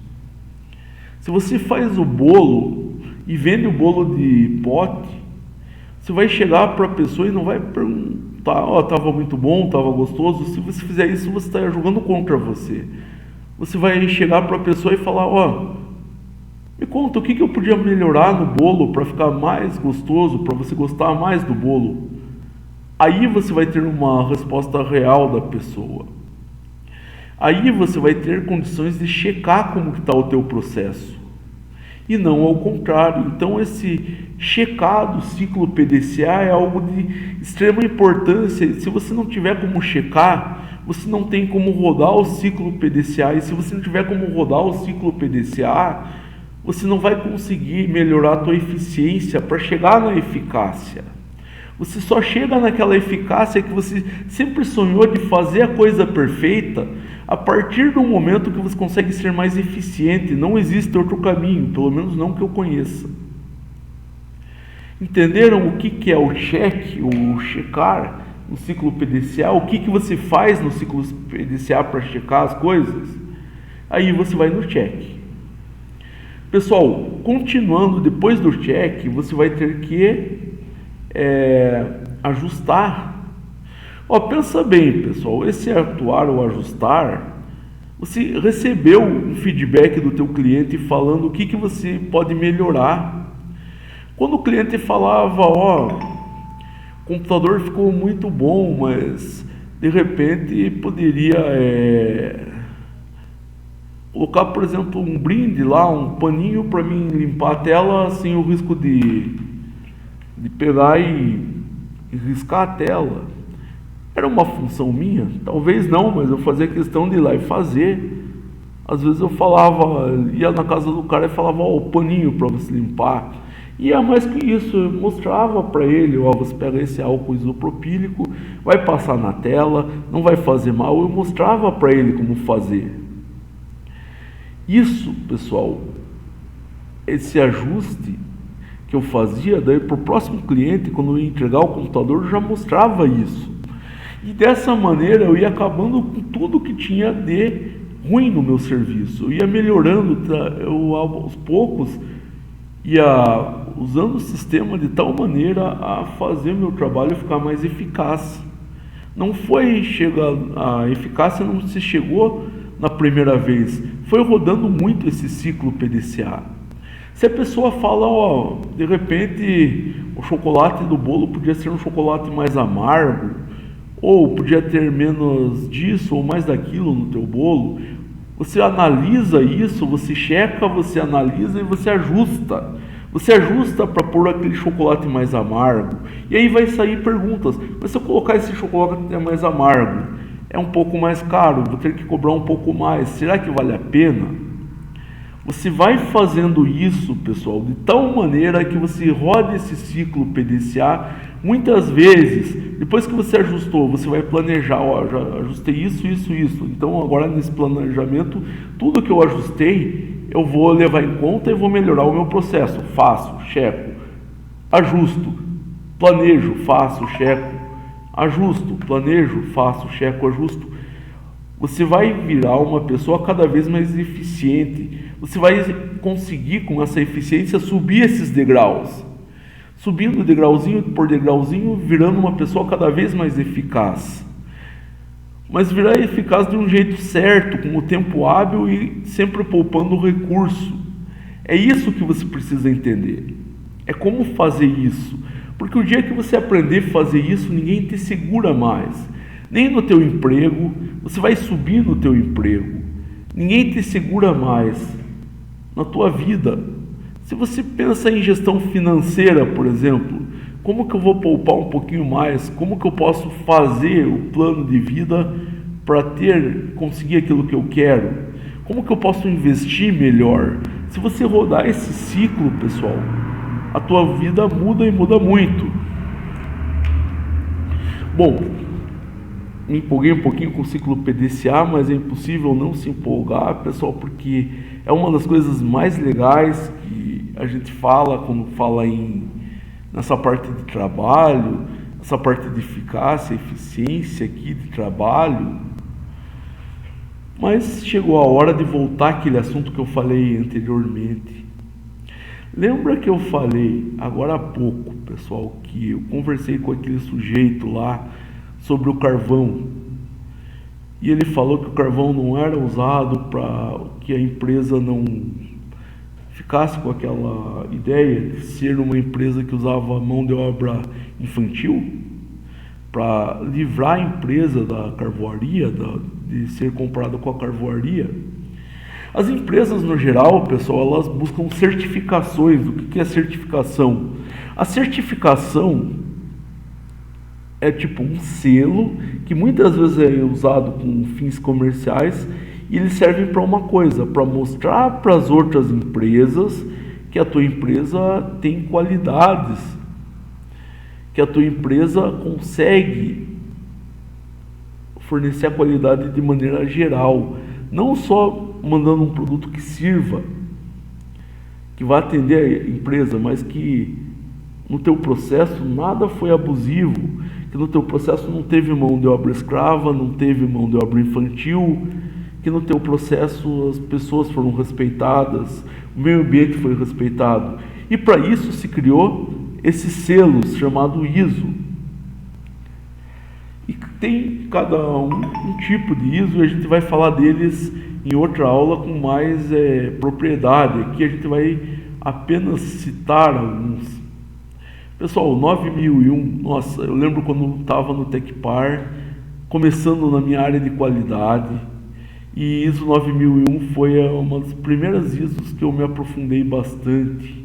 Se você faz o bolo e vende o bolo de pote, você vai chegar para a pessoa e não vai perguntar, estava muito bom, estava gostoso. Se você fizer isso, você está jogando contra você. Você vai chegar para a pessoa e falar, me conta o que eu podia melhorar no bolo para ficar mais gostoso, para você gostar mais do bolo. Aí você vai ter uma resposta real da pessoa. Aí você vai ter condições de checar como que está o teu processo. E não ao contrário. Então esse checar do ciclo PDCA é algo de extrema importância. Se você não tiver como checar, você não tem como rodar o ciclo PDCA. E se você não tiver como rodar o ciclo PDCA, você não vai conseguir melhorar a tua eficiência para chegar na eficácia. Você só chega naquela eficácia que você sempre sonhou de fazer a coisa perfeita a partir do momento que você consegue ser mais eficiente. Não existe outro caminho, pelo menos não que eu conheça. Entenderam o que é o check, o checar no ciclo PDCA? O que você faz no ciclo PDCA para checar as coisas? Aí você vai no check. Pessoal, continuando, depois do check, você vai ter que ajustar. Pensa bem, pessoal, esse atuar ou ajustar, você recebeu um feedback do teu cliente falando o que você pode melhorar. Quando o cliente falava, o computador ficou muito bom, mas de repente poderia colocar, por exemplo, um brinde lá, um paninho para mim limpar a tela sem o risco de pegar e riscar a tela. Era uma função minha? Talvez não, mas eu fazia questão de ir lá e fazer. Às vezes eu falava, ia na casa do cara e falava, o paninho para você limpar. E é mais que isso, eu mostrava para ele, você pega esse álcool isopropílico, vai passar na tela, não vai fazer mal. Eu mostrava para ele como fazer. Isso, pessoal, esse ajuste que eu fazia, daí para o próximo cliente, quando eu ia entregar o computador, eu já mostrava isso. E dessa maneira eu ia acabando com tudo que tinha de ruim no meu serviço. Eu ia melhorando, eu aos poucos ia usando o sistema de tal maneira a fazer meu trabalho ficar mais eficaz. Não foi a eficácia não se chegou na primeira vez, foi rodando muito esse ciclo PDCA. Se a pessoa fala, de repente o chocolate do bolo podia ser um chocolate mais amargo, ou podia ter menos disso ou mais daquilo no teu bolo, você analisa isso, você checa, você analisa e você ajusta. Você ajusta para pôr aquele chocolate mais amargo. E aí vai sair perguntas, mas se eu colocar esse chocolate mais amargo, é um pouco mais caro, vou ter que cobrar um pouco mais, será que vale a pena? Você vai fazendo isso, pessoal, de tal maneira que você roda esse ciclo PDCA. Muitas vezes, depois que você ajustou, você vai planejar, já ajustei isso. Então agora nesse planejamento, tudo que eu ajustei, eu vou levar em conta e vou melhorar o meu processo. Faço, checo, ajusto, planejo, faço, checo, ajusto, planejo, faço, checo, ajusto. Você vai virar uma pessoa cada vez mais eficiente. Você vai conseguir, com essa eficiência, subir esses degraus. Subindo degrauzinho por degrauzinho, virando uma pessoa cada vez mais eficaz. Mas virar eficaz de um jeito certo, com o tempo hábil e sempre poupando recurso. É isso que você precisa entender. É como fazer isso. Porque o dia que você aprender a fazer isso, ninguém te segura mais. Nem no teu emprego, você vai subir no teu emprego. Ninguém te segura mais na tua vida. Se você pensa em gestão financeira, por exemplo, como que eu vou poupar um pouquinho mais? Como que eu posso fazer o plano de vida para conseguir aquilo que eu quero? Como que eu posso investir melhor? Se você rodar esse ciclo, pessoal, a tua vida muda e muda muito. Bom, me empolguei um pouquinho com o ciclo PDCA, mas é impossível não se empolgar, pessoal, porque é uma das coisas mais legais que a gente fala quando fala nessa parte de trabalho, essa parte de eficácia, eficiência aqui de trabalho. Mas chegou a hora de voltar àquele assunto que eu falei anteriormente. Lembra que eu falei agora há pouco, pessoal, que eu conversei com aquele sujeito lá sobre o carvão, e ele falou que o carvão não era usado para que a empresa não ficasse com aquela ideia de ser uma empresa que usava mão de obra infantil, para livrar a empresa da carvoaria, de ser comprada com a carvoaria. As empresas, no geral, pessoal, elas buscam certificações. O que é certificação? A certificação é tipo um selo que muitas vezes é usado com fins comerciais, e eles servem para uma coisa, para mostrar para as outras empresas que a tua empresa tem qualidades, que a tua empresa consegue fornecer a qualidade de maneira geral, não só mandando um produto que sirva, que vai atender a empresa, mas que no teu processo nada foi abusivo, que no teu processo não teve mão de obra escrava, não teve mão de obra infantil, que no teu processo as pessoas foram respeitadas, o meio ambiente foi respeitado. E para isso se criou esses selos chamado ISO. E tem cada um tipo de ISO, e a gente vai falar deles em outra aula com mais propriedade. Aqui a gente vai apenas citar alguns. Pessoal, 9001, nossa, eu lembro quando estava no Tecpar, começando na minha área de qualidade, e ISO 9001 foi uma das primeiras ISOs que eu me aprofundei bastante.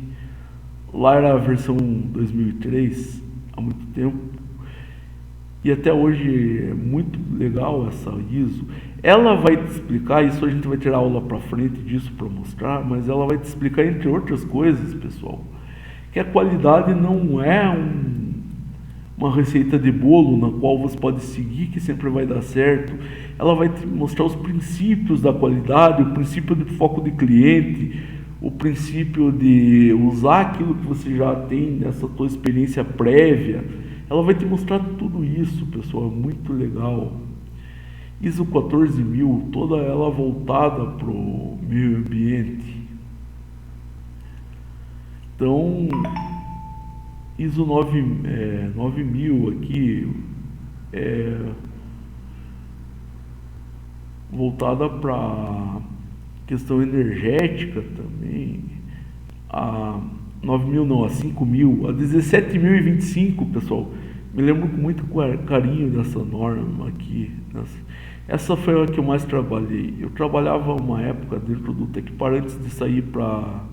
Lá era a versão 2003, há muito tempo, e até hoje é muito legal essa ISO. Ela vai te explicar, isso a gente vai tirar aula para frente disso para mostrar, mas ela vai te explicar, entre outras coisas, pessoal, que a qualidade não é uma receita de bolo na qual você pode seguir que sempre vai dar certo. Ela vai te mostrar os princípios da qualidade, o princípio de foco de cliente, o princípio de usar aquilo que você já tem nessa tua experiência prévia. Ela vai te mostrar tudo isso, pessoal, é muito legal. ISO 14000, toda ela voltada para o meio ambiente. Então, ISO 9000 aqui voltada para questão energética também. A 9000 não, a 5000, a 17025, pessoal, me lembro com muito carinho dessa norma aqui. Essa foi a que eu mais trabalhei. Eu trabalhava uma época dentro do Tecpar antes de sair para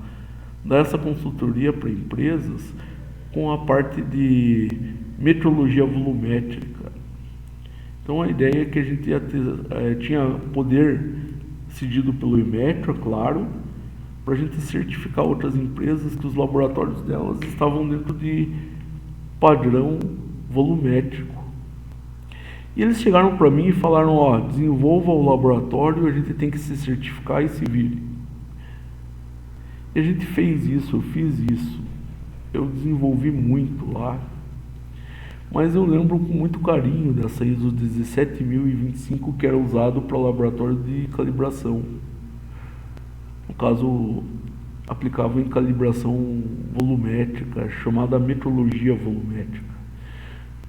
dar essa consultoria para empresas com a parte de metrologia volumétrica. Então a ideia é que a gente tinha poder cedido pelo Inmetro, é claro, para a gente certificar outras empresas que os laboratórios delas estavam dentro de padrão volumétrico. E eles chegaram para mim e falaram, ó, desenvolva o laboratório, a gente tem que se certificar e se vire. E a gente fez isso, eu fiz isso, eu desenvolvi muito lá, mas eu lembro com muito carinho dessa ISO 17025 que era usado para laboratório de calibração. No caso, aplicava em calibração volumétrica, chamada metrologia volumétrica.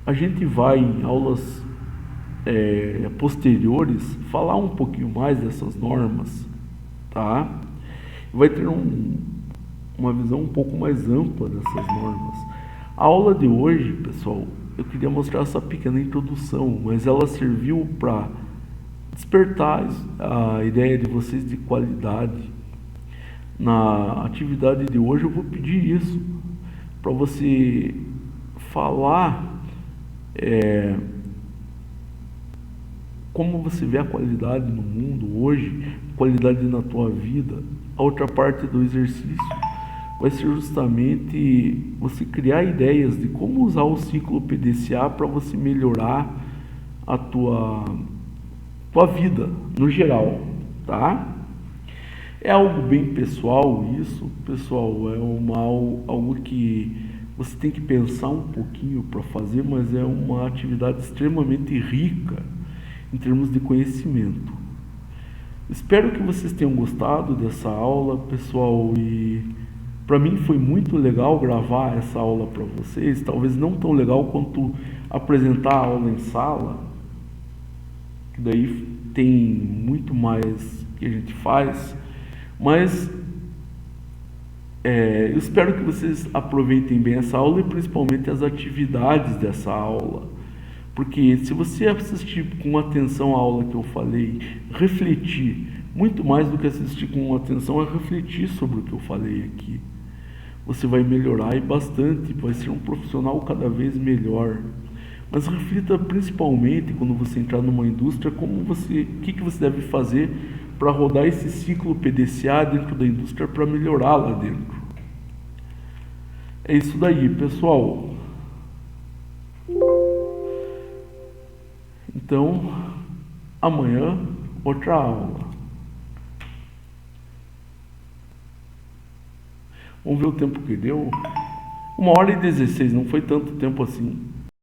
A gente vai em aulas posteriores falar um pouquinho mais dessas normas, tá? Vai ter uma visão um pouco mais ampla dessas normas. A aula de hoje, pessoal, eu queria mostrar essa pequena introdução, mas ela serviu para despertar a ideia de vocês de qualidade. Na atividade de hoje eu vou pedir isso, para você falar como você vê a qualidade no mundo hoje, qualidade na tua vida. A outra parte do exercício vai ser justamente você criar ideias de como usar o ciclo PDCA para você melhorar a tua vida no geral, tá? É algo bem pessoal isso, pessoal, é algo que você tem que pensar um pouquinho para fazer, mas é uma atividade extremamente rica em termos de conhecimento. Espero que vocês tenham gostado dessa aula, pessoal, e para mim foi muito legal gravar essa aula para vocês, talvez não tão legal quanto apresentar a aula em sala, que daí tem muito mais que a gente faz, mas eu espero que vocês aproveitem bem essa aula e principalmente as atividades dessa aula. Porque se você assistir com atenção à aula que eu falei, refletir, muito mais do que assistir com atenção é refletir sobre o que eu falei aqui. Você vai melhorar e bastante, vai ser um profissional cada vez melhor. Mas reflita principalmente quando você entrar numa indústria, o que você deve fazer para rodar esse ciclo PDCA dentro da indústria para melhorar lá dentro. É isso daí, pessoal. Então, amanhã, outra aula. Vamos ver o tempo que deu. 1h16, não foi tanto tempo assim.